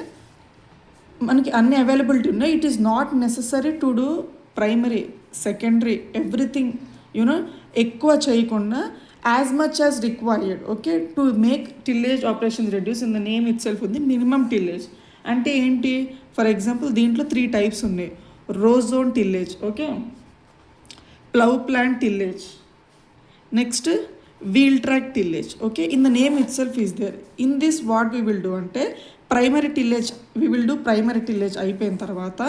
A: మనకి అన్ని అవైలబిలిటీ ఉన్నాయి. It is not necessary to do primary, secondary, everything ఎక్కువ చేయకుండా as much as required. Okay, to make tillage operations reduce. In the name itself ఉంది minimum tillage అంటే ఏంటి. For example దీంట్లో 3 types ఉన్నాయి. Row zone tillage, okay, plough plant tillage, next wheel track tillage. Okay, in the name itself is there. In this what we will do అంటే primary tillage we will do. Primary tillage అయిపోయిన తర్వాత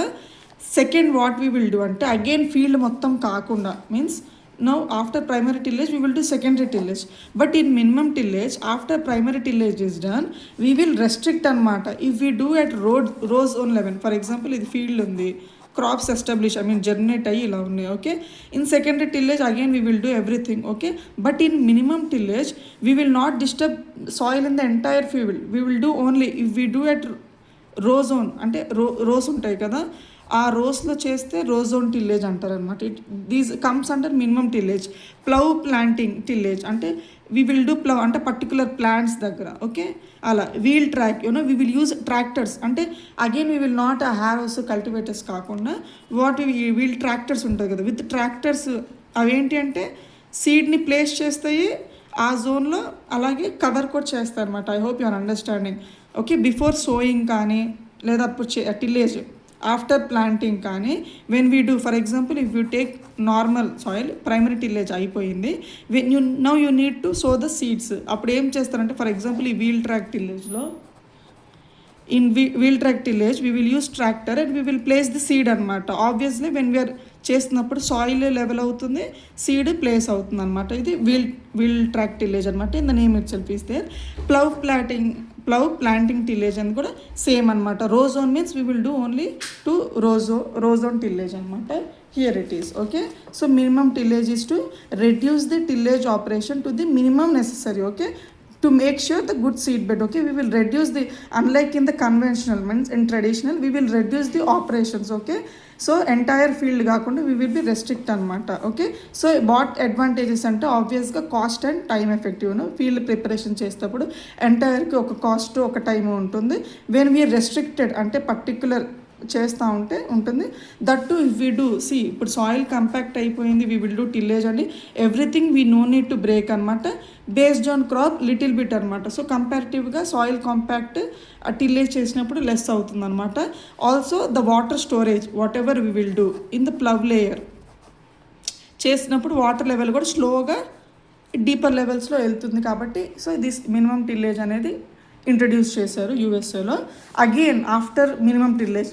A: second what we will do అంటే again field మొత్తం కాకుండా means now after primary tillage we will do secondary tillage, but in minimum tillage after primary tillage is done we will restrict anamata. If we do at row zone level, for example ఇది field ఉంది, crops establish germinate అయ్యి ఇలా ఉన్నాయి. Okay, in secondary tillage again we will do everything. Okay, but in minimum tillage we will not disturb soil in the entire field. We will do only if we do at row zone అంటే rose ఉంటాయి కదా, ఆ రోస్లో చేస్తే రో zone tillage అంటారు అనమాట. These comes under minimum tillage. Plough planting tillage అంటే we will do plough అంటే పర్టికులర్ ప్లాంట్స్ దగ్గర. ఓకే, అలా wheel track we will use tractors అంటే again we will not harrows cultivators కాకుండా వాట్ వీల్ ట్రాక్టర్స్ ఉంటుంది కదా, విత్ ట్రాక్టర్స్ అవేంటి అంటే సీడ్ని ప్లేస్ చేస్తాయి ఆ జోన్లో, అలాగే కవర్ కూడా చేస్తాయి అనమాట. I hope you are understanding. Okay, before sowing కానీ లేదా టిల్లేజ్ ఆఫ్టర్ ప్లాంటింగ్ కానీ when we do for example if you take normal soil primary tillage అయిపోయింది, when now you need to sow the seeds. అప్పుడు ఏం చేస్తారంటే for example ఈ wheel track టిల్లేజ్లో in wheel track tillage we will use tractor and we will place the seed అనమాట. Obviously when we are చేస్తున్నప్పుడు soil level అవుతుంది, seed place అవుతుంది అనమాట. ఇది వీల్ ట్రాక్ టిల్లేజ్ అనమాట. In the name itself is there. Plough planting tillage అని కూడా same అనమాట. Row zone means we will do only to row zone tillage అనమాట. Here it is. Okay, so minimum tillage is to reduce the tillage operation to the minimum necessary. Okay, to make sure the good seed bed. Okay, we will reduce the, unlike in the conventional means in traditional we will reduce the operations. Okay, so entire field కాకుండా we will be restrict అనమాట. Okay, so what advantages అంటే ఆబ్వియస్గా cost and time effective. Field preparation చేసేటప్పుడు ఎంటైర్కి ఒక cost ఒక time ఉంటుంది. When we are restricted అంటే పర్టికులర్ చేస్తూ ఉంటే ఉంటుంది. That to if we do సి ఇప్పుడు సాయిల్ కంపాక్ట్ అయిపోయింది, వీ విల్ డూ టిల్లేజ్ అండి, everything we no need to break అనమాట, based on crop little bit అనమాట. సో కంపారిటివ్గా సాయిల్ కాంపాక్ట్ టిల్లేజ్ చేసినప్పుడు లెస్ అవుతుంది అనమాట. Also the water storage what ever we will do in the plough layer చేసినప్పుడు water level కూడా స్లోగా deeper లెవెల్స్లో వెళ్తుంది కాబట్టి సో దిస్ మినిమం టిల్లేజ్ అనేది ఇంట్రడ్యూస్ చేశారు యూఎస్ఏలో. అగైన్ ఆఫ్టర్ మినిమం టిల్లేజ్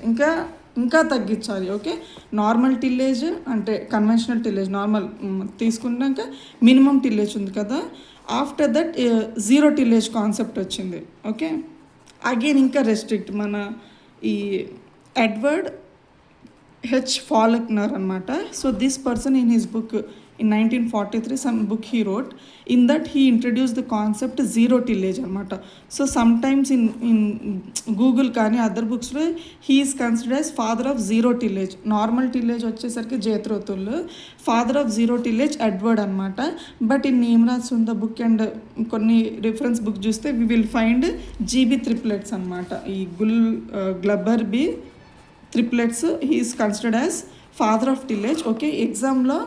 A: ఇంకా తగ్గించాలి. ఓకే, నార్మల్ టిల్లేజ్ అంటే కన్వెన్షనల్ టిల్లేజ్ నార్మల్ తీసుకున్నాక మినిమం టిల్లేజ్ ఉంది కదా, after that zero tillage concept వచ్చింది. ఓకే, అగైన్ ఇంకా రెస్ట్రిక్ట్ మన ఈ ఎడ్వర్డ్ హెచ్ ఫాల్క్నర్ అనమాట. So this person in his book in 1943 some book he wrote, in that he introduced the concept zero tillage అనమాట. So sometimes in Google కానీ other బుక్స్లో he is considered as father of zero tillage. Normal tillage వచ్చేసరికి Jethro Tull, father of zero tillage Edward అనమాట. But in నేమ్రాజ్ సుంద book and కొన్ని reference book చూస్తే we will find G B triplets అనమాట. ఈ Glover B Triplett's he is considered as father of tillage. Okay, ఎగ్జామ్లో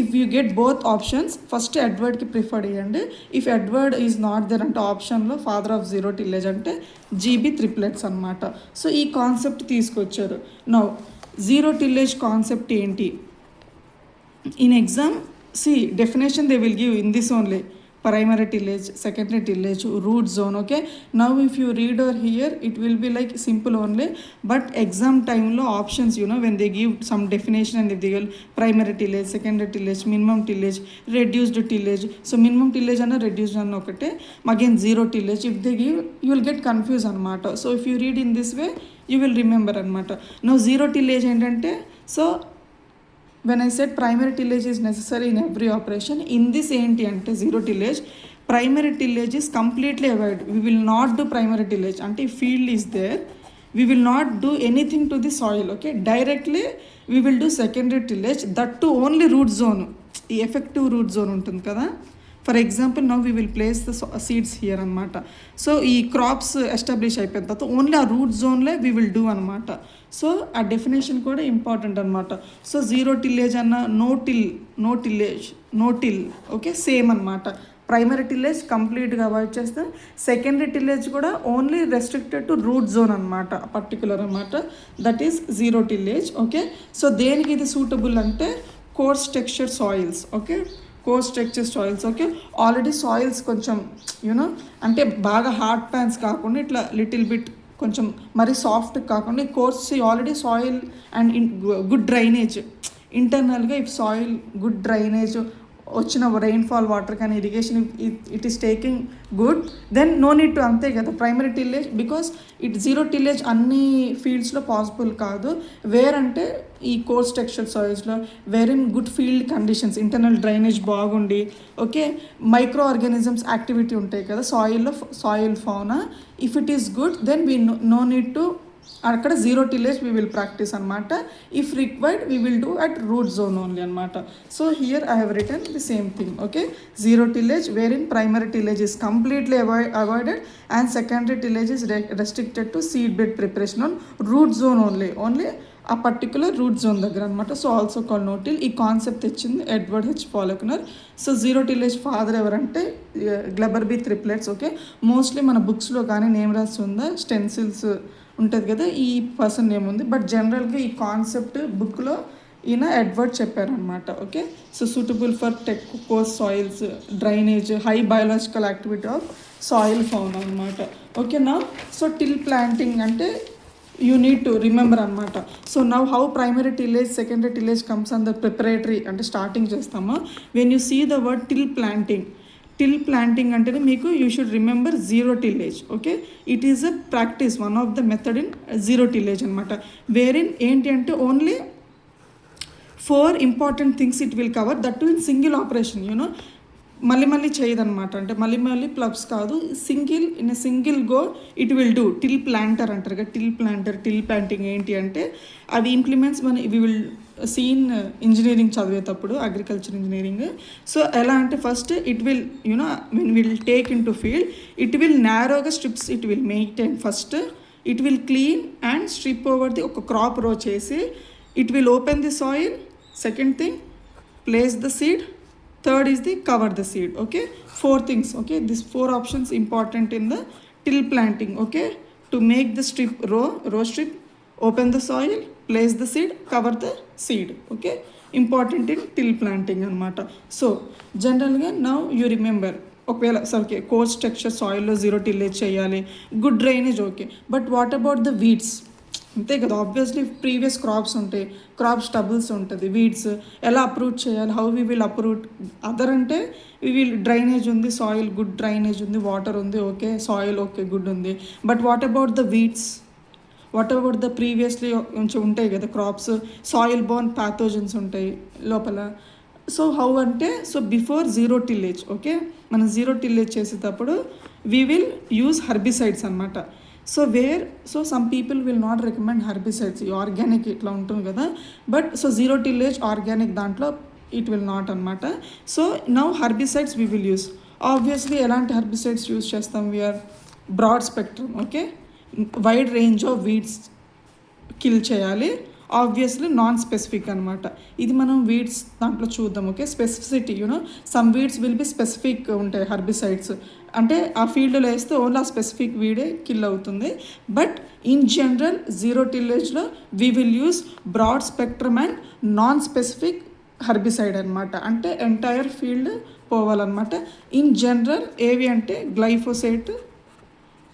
A: if you get both options first ఎడ్వర్డ్కి prefer చేయండి. ఇఫ్ ఎడ్వర్డ్ ఈజ్ నాట్ దర్ అంటే ఆప్షన్లో ఫాదర్ ఆఫ్ జీరో టిల్లేజ్ అంటే GB triplets అనమాట. సో ఈ కాన్సెప్ట్ తీసుకొచ్చారు. నౌ జీరో టిల్లేజ్ కాన్సెప్ట్ ఏంటి in exam, see definition they will give in this only, primary tillage, secondary tillage, root zone. Okay, now if you read over here it will be like simple only, but exam time lo options, you know, when they give some definition and if they give primary tillage, secondary tillage, minimum tillage, reduced tillage, so minimum tillage and reduced anna okate, again zero tillage, if they give you will get confused anamata. So if you read in this way you will remember anamata. Now zero tillage entante, so when I said primary tillage is necessary in every operation, in this enti ante zero tillage, primary tillage is completely avoided. We will not do primary tillage ante field is there, we will not do anything to the soil. Okay, directly we will do secondary tillage, that to only root zone, the effective root zone ఉంటుంది కదా. For example now we will place the seeds here అనమాట. So ఈ crops establish అయిపోయిన తర్వాత only ఆ route జోన్లే we will do అనమాట. So ఆ definition కూడా ఇంపార్టెంట్ అనమాట. సో జీరో టిల్లేజ్ అన్న నో టిల్ ఓకే సేమ్ అనమాట. ప్రైమరీ టిల్లేజ్ కంప్లీట్గా అవాయిడ్ చేస్తాం, సెకండరీ టిల్లేజ్ కూడా only restricted to root zone అనమాట, పర్టికులర్ అనమాట, that is zero tillage. Okay, so దేనికి ఇది సూటబుల్ అంటే course texture soils. Okay, coarse texture soils. Okay, already soils కొంచెం యూనో అంటే బాగా హార్డ్ ప్యాన్స్ కాకుండా ఇట్లా లిటిల్ బిట్ కొంచెం మరీ సాఫ్ట్ కాకుండా coarse already soil and good drainage ఇంటర్నల్గా ఇఫ్ సాయిల్ గుడ్ డ్రైనేజ్ వచ్చిన రెయిన్ఫాల్ వాటర్ కానీ irrigation it is taking good, then no need to, అంతే కదా primary tillage. Because zero tillage అన్ని ఫీల్డ్స్లో పాసిబుల్ కాదు. వేరంటే ఈ కోర్స్ టెక్స్చర్ సాయిల్స్లో where in good field conditions, internal drainage బాగుండి, ఓకే, మైక్రో ఆర్గానిజమ్స్ యాక్టివిటీ ఉంటాయి కదా సాయిల్లో, soil fauna, if it is good then we no need to అక్కడ zero tillage we will practice అనమాట. If required we will do at root zone only అనమాట. So here I have return the same thing. Okay, zero tillage where in primary tillage is completely avoided and secondary tillage is restricted to seed bed preparation on root zone only ఆ particular root zone దగ్గర అనమాట. So also call no till. ఈ concept తెచ్చింది Edward H Faulkner. So zero tillage father ఎవరంటే గ్లబర్ B triplets. Okay, mostly మన బుక్స్లో కానీ name రాసి ఉందా స్టెన్సిల్స్ ఉంటుంది కదా, ఈ పర్సన్ నేమ్ ఉంది, బట్ జనరల్గా ఈ కాన్సెప్ట్ బుక్లో ఈయన ఎడ్వర్డ్ చెప్పారనమాట. Okay, so suitable for coarse soils, drainage, high biological activity of soil fauna అనమాట. ఓకేనా, సో టిల్ ప్లాంటింగ్ అంటే యూ నీడ్ టు రిమెంబర్ అనమాట. So now how primary tillage, secondary tillage comes under preparatory అంటే starting చేస్తామా. When you see the word till planting అంటేనే మీకు you should remember zero tillage. Okay, it is a practice, one of the method in zero tillage అనమాట. వేరిన్ ఏంటి అంటే only 4 important things it will cover, that too in single operation. You know మళ్ళీ చేయదనమాట, అంటే మళ్ళీ ప్లబ్స్ కాదు, in single go it will do. Till planter అంటారు కదా, టిల్ ప్లాంటింగ్ ఏంటి అంటే అవి implements we will seen engineering చదివేటప్పుడు, అగ్రికల్చర్ ఇంజనీరింగ్. సో ఎలా అంటే first it will when will take in to field it will నారోగా strips it will maintain first. It will clean and strip over the ఒక crop రో చేసి it will open the soil. Second thing, place the seed. Third is the cover the seed. Okay, 4 things. Okay, these 4 options important in the till planting. Okay, to make the strip row strip, open the soil, place the seed, cover the seed. Okay, important in till planting anamata. So generally now you remember, ఒకవేళ okay coarse texture సాయిల్లో zero tillage చేయాలి, good drainage okay, but what about the weeds? అంతే కదా, obviously previous crops ఉంటాయి, crop stubbles ఉంటుంది, weeds ఎలా uproot చేయాలి, how we will uproot. Other అంటే వీ విల్ డ్రైనేజ్ ఉంది, సాయిల్ గుడ్ డ్రైనేజ్ ఉంది, వాటర్ ఉంది, ఓకే సాయిల్ ఓకే గుడ్ ఉంది, but what about the weeds, what about the previously కొంచెం ఉంటాయి కదా క్రాప్స్, సాయిల్ బోర్న్ ప్యాథోజన్స్ ఉంటాయి లోపల. సో హౌ అంటే, so before zero tillage, okay మనం జీరో టిల్లేజ్ చేసేటప్పుడు వీ విల్ యూజ్ హర్బిసైడ్స్ అనమాట. So some people will not recommend herbicides, ఈ ఆర్గానిక్ ఇట్లా ఉంటుంది కదా, but so zero tillage organic దాంట్లో ఇట్ విల్ నాట్ అనమాట. So now herbicides we will use. Obviously ఎలాంటి హర్బిసైడ్స్ యూస్ చేస్తాం, we are broad spectrum, okay wide range of weeds kill చేయాలి. Obviously non specific అనమాట, ఇది మనం వీడ్స్ దాంట్లో చూద్దాం. Okay, specificity you know some weeds will be specific ఉంటాయి హర్బిసైడ్స్, అంటే ఆ ఫీల్డ్లో వేస్తే ఓన్లీ ఆ స్పెసిఫిక్ వీడే కిల్ అవుతుంది. బట్ ఇన్ జనరల్ జీరో టిల్లేజ్లో we will use broad spectrum and non specific herbicide అనమాట, అంటే ఎంటైర్ ఫీల్డ్ పోవాలన్నమాట. ఇన్ జనరల్ ఏవి అంటే గ్లైఫోసేట్,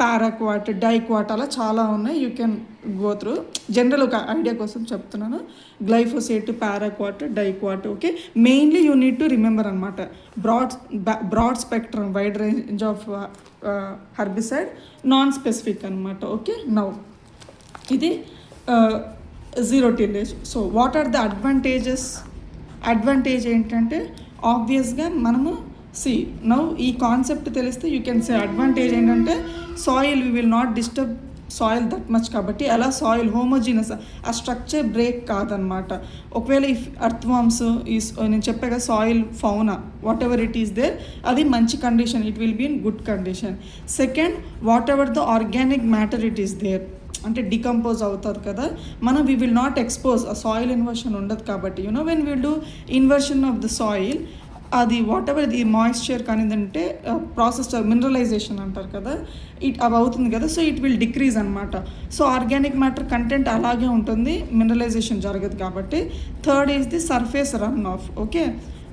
A: పారాక్వాట్, డైక్వాట్, అలా చాలా ఉన్నాయి, you can go through. General ఒక ఐడియా కోసం చెప్తున్నాను, glyphosate, paraquat, diquat. Okay, mainly you need to remember అనమాట, broad spectrum wide range of herbicide, non specific అనమాట. ఓకే, నౌ ఇది zero tillage. So what are the advantage ఏంటంటే, ఆబ్వియస్గా మనము now ఈ కాన్సెప్ట్ తెలిస్తే యూ కెన్ సే అడ్వాంటేజ్ ఏంటంటే soil we will not disturb soil that much, కాబట్టి అలా సాయిల్ హోమోజీనస్, ఆ స్ట్రక్చర్ బ్రేక్ కాదనమాట. ఒకవేళ ఇఫ్ అర్త్వామ్స్ నేను చెప్పా కదా, soil fauna whatever it is there, అది మంచి condition, it will be in good condition. Second, whatever the organic matter it is there, అంటే డికంపోజ్ అవుతుంది కదా, మనం వీ విల్ నాట్ ఎక్స్పోజ్, ఆ సాయిల్ ఇన్వర్షన్ ఉండదు కాబట్టి. You know when will do inversion of the soil, అది what ever the moisture కానీ ఏంటంటే ప్రాసెస్ మినరలైజేషన్ అంటారు కదా, అవి అవుతుంది కదా, సో ఇట్ విల్ డిక్రీజ్ అనమాట. సో ఆర్గానిక్ మ్యాటర్ కంటెంట్ అలాగే ఉంటుంది, మినరలైజేషన్ జరగదు కాబట్టి. Third is the surface run of. Okay,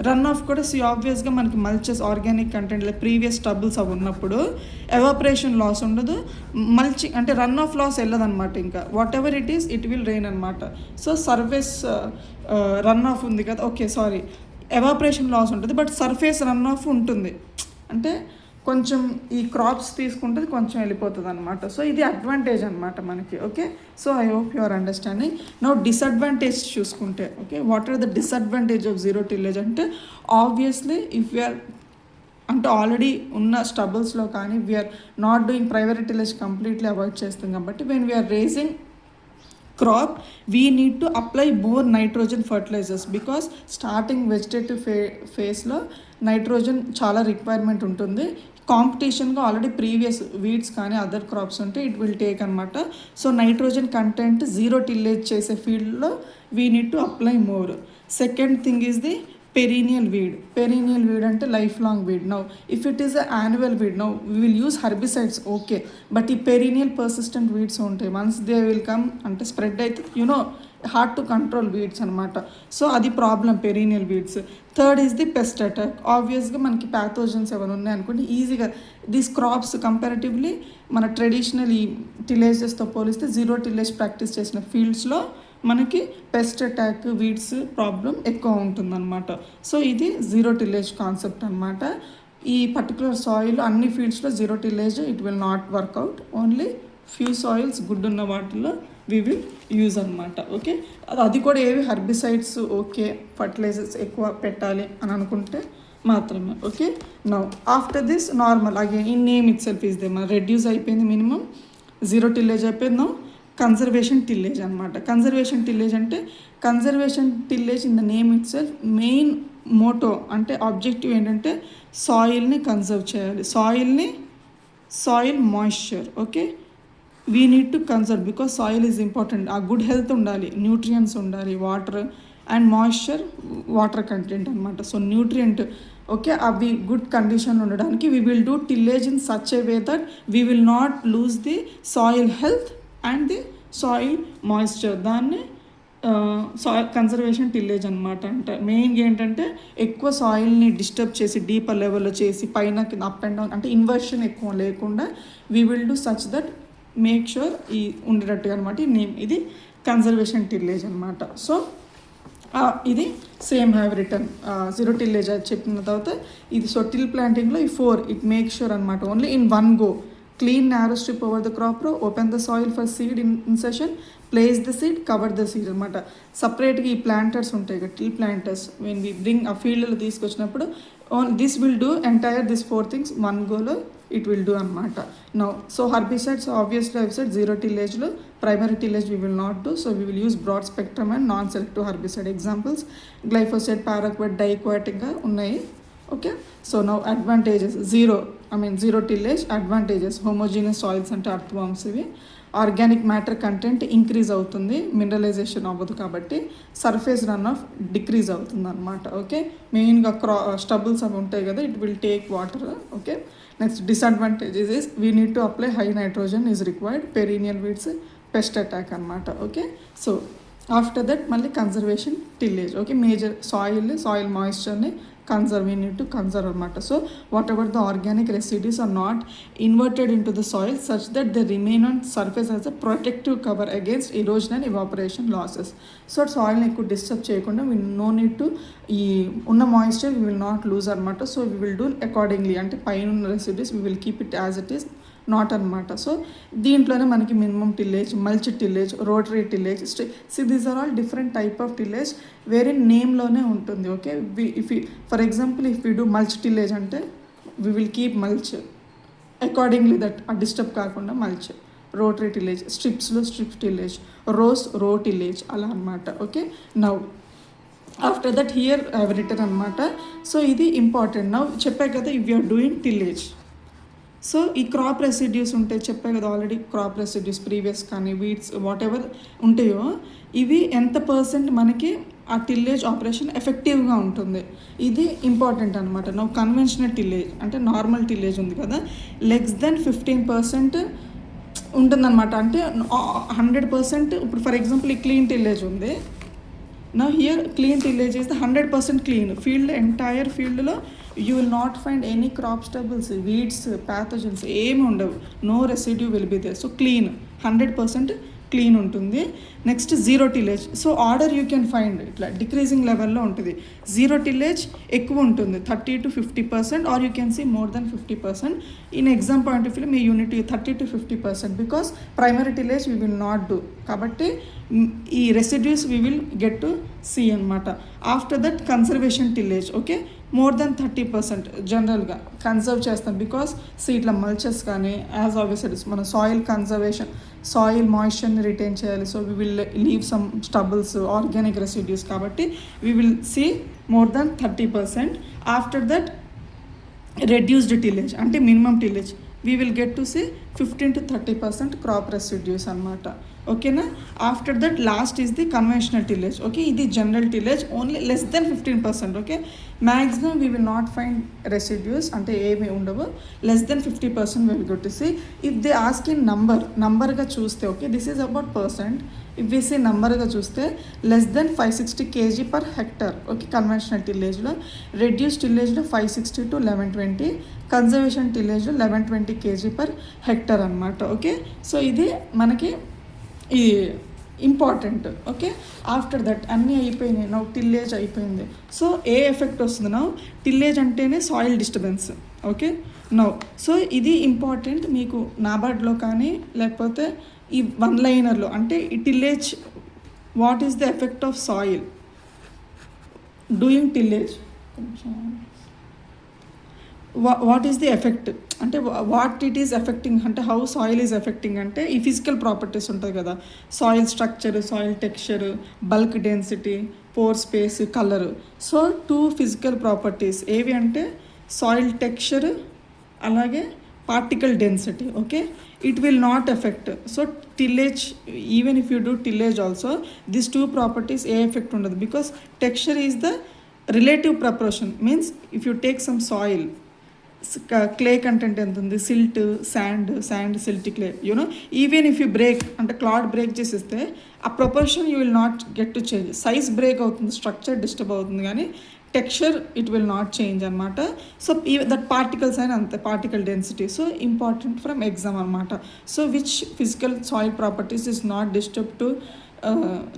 A: run of కూడా ఆబ్వియస్గా మనకి మల్చెస్ ఆర్గానిక్ కంటెంట్ ప్రీవియస్ స్టబుల్స్ అవి ఉన్నప్పుడు ఎవాపరేషన్ లాస్ ఉండదు, మల్చింగ్ అంటే రన్ ఆఫ్ లాస్ వెళ్ళదన్నమాట, ఇంకా what ever it is it will rain అనమాట. సో సర్ఫేస్ రన్ ఆఫ్ ఉంది కదా, ఓకే సారీ ఎవాపరేషన్ లాస్ ఉంటుంది, బట్ సర్ఫేస్ రన్ ఆఫ్ ఉంటుంది, అంటే కొంచెం ఈ క్రాప్స్ తీసుకుంటే కొంచెం వెళ్ళిపోతుంది అనమాట. సో ఇది అడ్వాంటేజ్ అనమాట మనకి. Okay, so I hope you are understanding. Now disadvantage చూసుకుంటే, okay what are the disadvantage of zero tillage అంటే, ఆబ్వియస్లీ ఇఫ్ యూఆర్ అంటే ఆల్రెడీ ఉన్న స్టబుల్స్లో కానీ we are not doing primary tillage completely avoid చేస్తాం కాబట్టి, when we are raising crop we need to apply more nitrogen fertilizers, because starting vegetative phase లో nitrogen చాలా requirement ఉంటుంది. కాంపిటీషన్గా ఆల్రెడీ ప్రీవియస్ వీడ్స్ కానీ అదర్ క్రాప్స్ ఉంటే ఇట్ విల్ టేక్ అనమాట. So nitrogen content zero tillage చేసే ఫీల్డ్లో we need to apply more. Second thing is the perennial weed అంటే life long weed. Now if it is a annual weed, now we will use herbicides okay, but ఈ perennial persistent weeds ఉంటాయి, once they will come అంటే spread అయితే you know hard to control weeds అనమాట. So అది problem perennial weeds. Third is the pest attack. ఆబ్వియస్గా మనకి pathogens ఏమైనా ఉన్నాయనుకోండి, ఈజీగా దీస్ క్రాప్స్ కంపారిటివ్లీ మన ట్రెడిషనల్ ఈ టిలేజెస్తో పోలిస్తే జీరో టిలేజ్ ప్రాక్టీస్ చేసిన ఫీల్డ్స్లో మనకి పెస్ట్ అటాక్ వీడ్స్ ప్రాబ్లం ఎక్కువ ఉంటుందన్నమాట. సో ఇది జీరో టిల్లేజ్ కాన్సెప్ట్ అనమాట. ఈ పర్టికులర్ సాయిల్ అన్ని ఫీల్డ్స్లో zero tillage it will not work out, only few soils good ఉన్న వాటిల్లో వీ విల్ యూజ్ అనమాట. ఓకే, అది కూడా ఏవి హర్బిసైడ్స్ ఓకే ఫర్టిలైజర్స్ ఎక్కువ పెట్టాలి అని అనుకుంటే మాత్రమే. Okay, now after this normal again in name it self is they, మన రెడ్యూస్ అయిపోయింది, మినిమం జీరో టిల్లేజ్ అయిపోయింది. నౌ కన్జర్వేషన్ టిల్లేజ్ అనమాట. Conservation tillage in the name it self, main motto అంటే ఆబ్జెక్టివ్ ఏంటంటే సాయిల్ని కన్జర్వ్ చేయాలి, soil moisture. Okay, we need to conserve because soil is important. ఆ good health ఉండాలి, nutrients ఉండాలి, water and moisture, water content అనమాట. So nutrient okay అవి good condition ఉండడానికి we will do tillage in such a way that we will not loose the soil health and the soil moisture. దాన్ని soil conservation tillage అనమాట. అంటే మెయిన్గా ఏంటంటే ఎక్కువ సాయిల్ని disturb చేసి డీపర్ లెవెల్లో చేసి పైన అప్ అండ్ డౌన్ అంటే ఇన్వర్షన్ ఎక్కువ లేకుండా we will do such that make sure ఈ ఉండేటట్టుగా అనమాట. ఇది కన్జర్వేషన్ టిల్లేజ్ అనమాట. సో ఇది same have return zero tillage అది చెప్పిన తర్వాత ఇది. సో టిల్ ప్లాంటింగ్లో ఈ 4 ఇట్ మేక్ షూర్ అనమాట only in one go. Clean narrow strip over the crop row, open the soil for seed incision, place the seed, cover the seed అనమాట. సపరేట్గా ఈ ప్లాంటర్స్ ఉంటాయి కదా, till planters when we bring ఆ ఫీల్డ్లో తీసుకొచ్చినప్పుడు this will do entire this 4 things one గోలో it will do అనమాట. Now so herbicides obviously herbicide zero టిల్లేజ్లో primary tillage we will not do. So we will use broad spectrum and non selective herbicide. Examples glyphosate, paraquat, డైక్వాటిక్గా ఉన్నాయి. Okay so now advantages zero tillage. Advantages homogeneous soils అంటే earthworms ఇవి. Organic matter content increase అవుతుంది, mineralisation అవ్వదు కాబట్టి. Surface run of decrease అవుతుంది అనమాట. Okay మెయిన్గా స్టబుల్స్ అవి ఉంటాయి కదా, it will take water. Okay next disadvantages is we need to apply high nitrogen is required, perennial weeds, pest attack అనమాట. ఓకే సో ఆఫ్టర్ దట్ మళ్ళీ conservation tillage. Okay major soil మాయిశ్చర్ని conserve, we need to conserve అనమాట. So whatever the organic residues are not inverted in to the soil such that they remain on surface as a protective cover against erosion and evaporation losses. So సాయిల్ని ఎక్కువ disturb చేయకుండా we no need to ఈ ఉన్న moisture we will not lose అనమాట. So we will do accordingly అంటే పైన ఉన్న residues we will keep it as it is not అనమాట. సో దీంట్లోనే మనకి minimum tillage, mulch tillage, rotary tillage. These are all different type of tillage వేరే నేమ్లోనే ఉంటుంది. Okay for example if we do mulch tillage అంటే we will keep mulch accordingly that ఆ disturb కాకుండా మల్చ్. రోటరీ టిల్లేజ్, స్ట్రిప్స్లో strip tillage, row tillage అలా అనమాట. Okay now after that here I have written అనమాట. సో ఇది important. Now చెప్పా కదా if you are doing tillage. So ఈ క్రాప్ రెసిడ్యూస్ ఉంటాయి చెప్పే కదా ఆల్రెడీ, క్రాప్ రెసిడ్యూస్ ప్రీవియస్ కానీ వీడ్స్ వాట్ ఎవర్ ఉంటాయో ఇవి ఎంత పర్సెంట్ మనకి ఆ టిల్లేజ్ ఆపరేషన్ ఎఫెక్టివ్గా ఉంటుంది, ఇది ఇంపార్టెంట్ అనమాట. నో కన్వెన్షనల్ టిల్లేజ్ అంటే నార్మల్ టిల్లేజ్ ఉంది కదా, లెస్ దెన్ 15% ఉంటుందన్నమాట. అంటే 100% ఇప్పుడు ఫర్ ఎగ్జాంపుల్ ఈ క్లీన్ టిల్లేజ్ ఉంది. Now here clean tillage is the 100% clean field. Entire field lo you will not find any crop stubbles, weeds, pathogens ఏమి ఉండవు. No residue will be there. So clean 100% clean ఉంటుంది. Next zero tillage. So order you can find ఇట్లా decreasing లెవెల్లో ఉంటుంది. Zero tillage ఎక్కువ ఉంటుంది 30 to 50%, or you can see more than 50%. In exam point of view మీ unit 30 to 50% because primary tillage we will not do. కాబట్టి ఈ residues we will get to see అనమాట. After that conservation tillage. Okay more than 30% జనరల్గా conserve చేస్తాం because ఇట్లా mulches కానీ as obvious మన soil conservation, soil మాయిశ్చర్ని రిటైన్ చేయాలి. So we will leave some stubbles, organic residues కాబట్టి we will see more than 30%. After that reduced tillage అంటే minimum tillage we will get to see 15 to 30% crop residues అనమాట. ఓకేనా. After that last is the conventional tillage. Okay ఇది general tillage only less than 15%. Okay maximum we will not find residues అంటే ఏమి ఉండవు. Less than 50% will get to see. If they ask in నంబర్గా చూస్తే okay this is about percent. If we see నంబర్గా చూస్తే less than 560 kg per hectare. Okay conventional టిల్లేజ్లో. Reduce టిల్లేజ్లో 560 to 1120, conservation టిల్లేజ్లో 1120 kg per hectare అనమాట. Okay so ఇది మనకి ఈ ఇంపార్టెంట్. ఓకే ఆఫ్టర్ దట్ అన్నీ అయిపోయినాయి. నౌ టిల్లేజ్ అయిపోయింది. సో ఏ ఎఫెక్ట్ వస్తుంది నౌ టిల్లేజ్ అంటేనే soil disturbance. Okay now so ఇది ఇంపార్టెంట్ మీకు నాబార్డ్లో కానీ లేకపోతే ఈ వన్ లైనర్లో అంటే ఈ tillage what is the effect of soil doing tillage, what is the effect అంటే వాట్ ఇట్ ఈస్ ఎఫెక్టింగ్ అంటే హౌ సాయిల్ ఈజ్ ఎఫెక్టింగ్ అంటే ఈ ఫిజికల్ ప్రాపర్టీస్ ఉంటుంది కదా, soil structure, soil texture, bulk density, pore space, colour. So 2 physical properties ఏవి అంటే soil texture అలాగే particle density. Okay it will not affect. So tillage, even if you do tillage also, these two properties A effect ఉండదు, because texture is the relative proportion. Means if you take some soil, clay content ఎంత ఉంది, silt sand silt clay, you know, even if you break అంటే clod break చేసేస్తే ఆ proportion you will not get to change. Size break అవుతుంది, structure disturb అవుతుంది, కానీ texture it will not change అనమాట. So that particles అయినా అంతే, particle density. So important from exam అనమాట. So which physical soil properties is not disturb to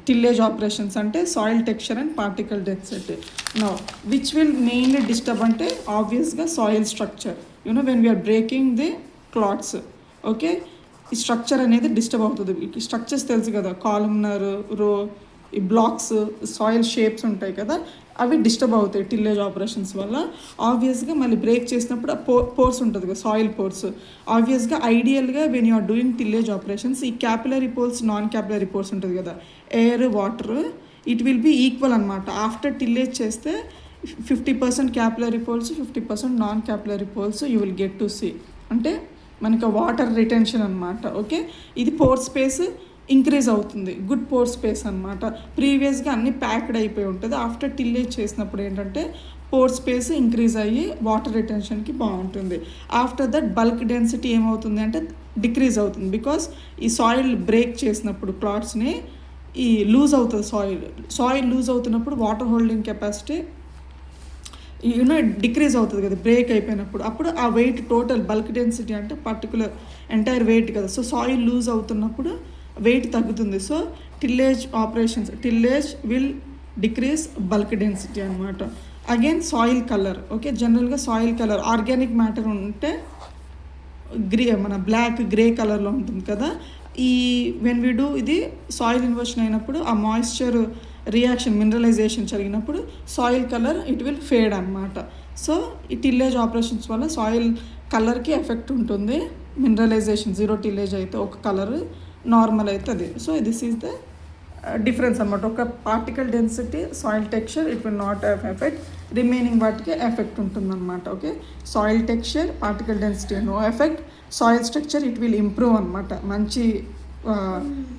A: tillage operations అంటే soil texture and particle density. Now which will mainly disturb అంటే ఆబ్వియస్గా soil structure. You know when we are breaking the clots, okay, ఈ structure అనేది disturb అవుతుంది. ఈ structures తెలుసు కదా, columnar, రో, ఈ బ్లాక్స్, సాయిల్ షేప్స్ ఉంటాయి కదా, అవి డిస్టర్బ్ అవుతాయి టిల్లేజ్ ఆపరేషన్స్ వల్ల. ఆబ్వియస్గా మళ్ళీ బ్రేక్ చేసినప్పుడు ఆ పోర్స్ ఉంటుంది కదా, సాయిల్ పోర్స్. ఆబ్వియస్గా ఐడియల్గా when you are doing tillage operations, ఈ capillary pores, non capillary pores ఉంటుంది కదా, air, water, it will be equal అనమాట. ఆఫ్టర్ టిల్లేజ్ చేస్తే 50% capillary pores, 50% non capillary pores you will get to see. అంటే మనకి water retention అనమాట. Okay, ఇది pore space increase అవుతుంది, గుడ్ పోర్ స్పేస్ అనమాట. ప్రీవియస్గా అన్నీ ప్యాక్డ్ అయిపోయి ఉంటుంది, ఆఫ్టర్ టిల్లేజ్ చేసినప్పుడు ఏంటంటే పోర్ స్పేస్ ఇంక్రీజ్ అయ్యి వాటర్ రిటెన్షన్కి బాగుంటుంది. ఆఫ్టర్ దట్ బల్క్ డెన్సిటీ ఏమవుతుంది అంటే డిక్రీజ్ అవుతుంది, బికాస్ ఈ సాయిల్ బ్రేక్ చేసినప్పుడు క్లాట్స్ని ఈ లూజ్ అవుతుంది. సాయిల్ లూజ్ అవుతున్నప్పుడు water holding capacity you know decrease అవుతుంది కదా బ్రేక్ అయిపోయినప్పుడు. అప్పుడు ఆ వెయిట్, టోటల్ బల్క్ డెన్సిటీ అంటే పర్టికులర్ ఎంటైర్ వెయిట్ కదా. సో సాయిల్ లూజ్ అవుతున్నప్పుడు వెయిట్ తగ్గుతుంది. So tillage operations, tillage will decrease bulk density అనమాట. అగైన్ సాయిల్ కలర్, ఓకే, జనరల్గా సాయిల్ కలర్ ఆర్గానిక్ మ్యాటర్ ఉంటే మన బ్లాక్, గ్రే కలర్లో ఉంటుంది కదా. ఈ వెన్ వీ డూ ఇది సాయిల్ ఇన్వర్షన్ అయినప్పుడు ఆ మాయిశ్చర్ రియాక్షన్, మినరలైజేషన్ జరిగినప్పుడు soil colour it will fade అనమాట. సో ఈ టిల్లేజ్ ఆపరేషన్స్ వల్ల సాయిల్ కలర్కి ఎఫెక్ట్ ఉంటుంది. మినరలైజేషన్, జీరో టిల్లేజ్ అయితే ఒక కలర్, నార్మల్ అయితే అది. So this is the difference అనమాట. ఒక particle density, soil texture it will not have effect, remaining వాటికి ఎఫెక్ట్ ఉంటుందన్నమాట. Okay, soil texture, particle density no effect, soil structure it will improve అనమాట, మంచి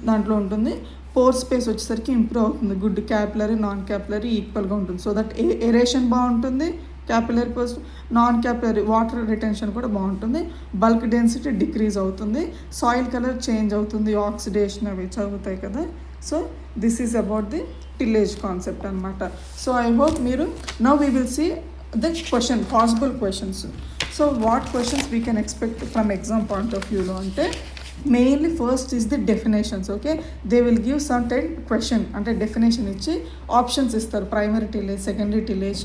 A: దాంట్లో ఉంటుంది. పోర్ స్పేస్ వచ్చేసరికి ఇంప్రూవ్ అవుతుంది, గుడ్ క్యాపిలరీ, నాన్ క్యాపిలరీ ఈక్వల్గా ఉంటుంది. సో దట్ ఎరేషన్ బాగుంటుంది, క్యాపిలరీ పోస్ట్, నాన్ క్యాపిలరీ వాటర్ రిటెన్షన్ కూడా బాగుంటుంది, బల్క్ డెన్సిటీ డిక్రీజ్ అవుతుంది, సాయిల్ కలర్ చేంజ్ అవుతుంది, ఆక్సిడేషన్ అవి చదువుతాయి కదా. So this is about the tillage concept అనమాట. సో ఐ హోప్ మీరు now we will see the question, possible questions. So what questions we can expect from exam point of వ్యూలో అంటే mainly first is the definitions. Okay, they will give certain question అంటే definition ఇచ్చి options ఇస్తారు, primary tillage, secondary tillage,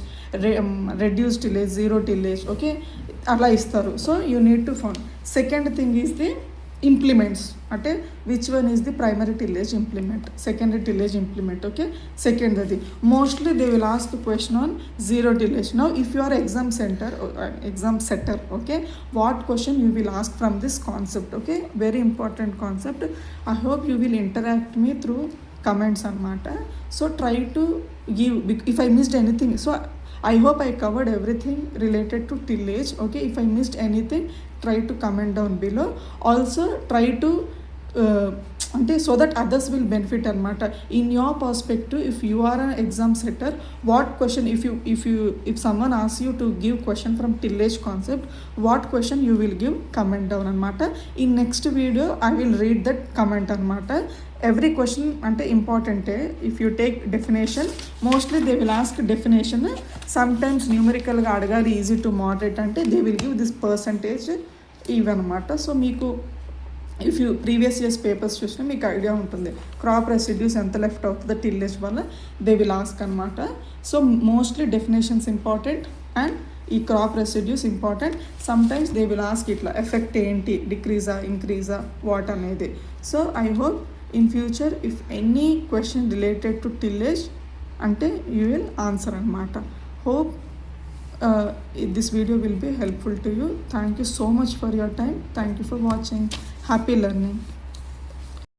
A: reduce tillage, zero tillage, okay, అలా ఇస్తారు. So you need to found. Second thing is the implements, అంటే which one is the primary tillage implement, secondary tillage implement. Okay, second అది mostly they will ask question on zero tillage. Now if you are exam setter, okay, what question you will ask from this concept. Okay, very important concept. I hope you will interact me through comments అనమాట. So try to give, if I missed anything, so I hope I covered everything related to tillage. Okay, if I missed anything, try to comment down below. Also try to అంటే so that others will benefit అనమాట. In your perspective, if you are an exam setter, what question, if someone ask you to give question from tillage concept, what question you will give, comment down అనమాట. In next video I will read that comment అనమాట. Every question అంటే ఇంపార్టెంటే. If you take definition, mostly they will ask definition, sometimes న్యూమరికల్గా అడగాలి, easy to moderate అంటే they will give this percentage ఇవన్నమాట. So మీకు if you previous years papers చూసినా మీకు ఐడియా ఉంటుంది క్రాప్ రెసిడ్యూస్ ఎంత లెఫ్ట్ అవుతుందో టిల్లేజ్ వల్ల, దే విల్ ఆస్క్ అనమాట. So mostly definitions important and ఈ crop residues important. Sometimes they will ask ఇట్లా ఎఫెక్ట్ ఏంటి, డిక్రీజా, ఇంక్రీజా, వాట్ అనేది. So I hope in future if any question related to tillage అంటే యూ విల్ ఆన్సర్ అనమాట. Hope this video will be helpful to you. Thank you so much for your time. Thank you for watching. Happy learning.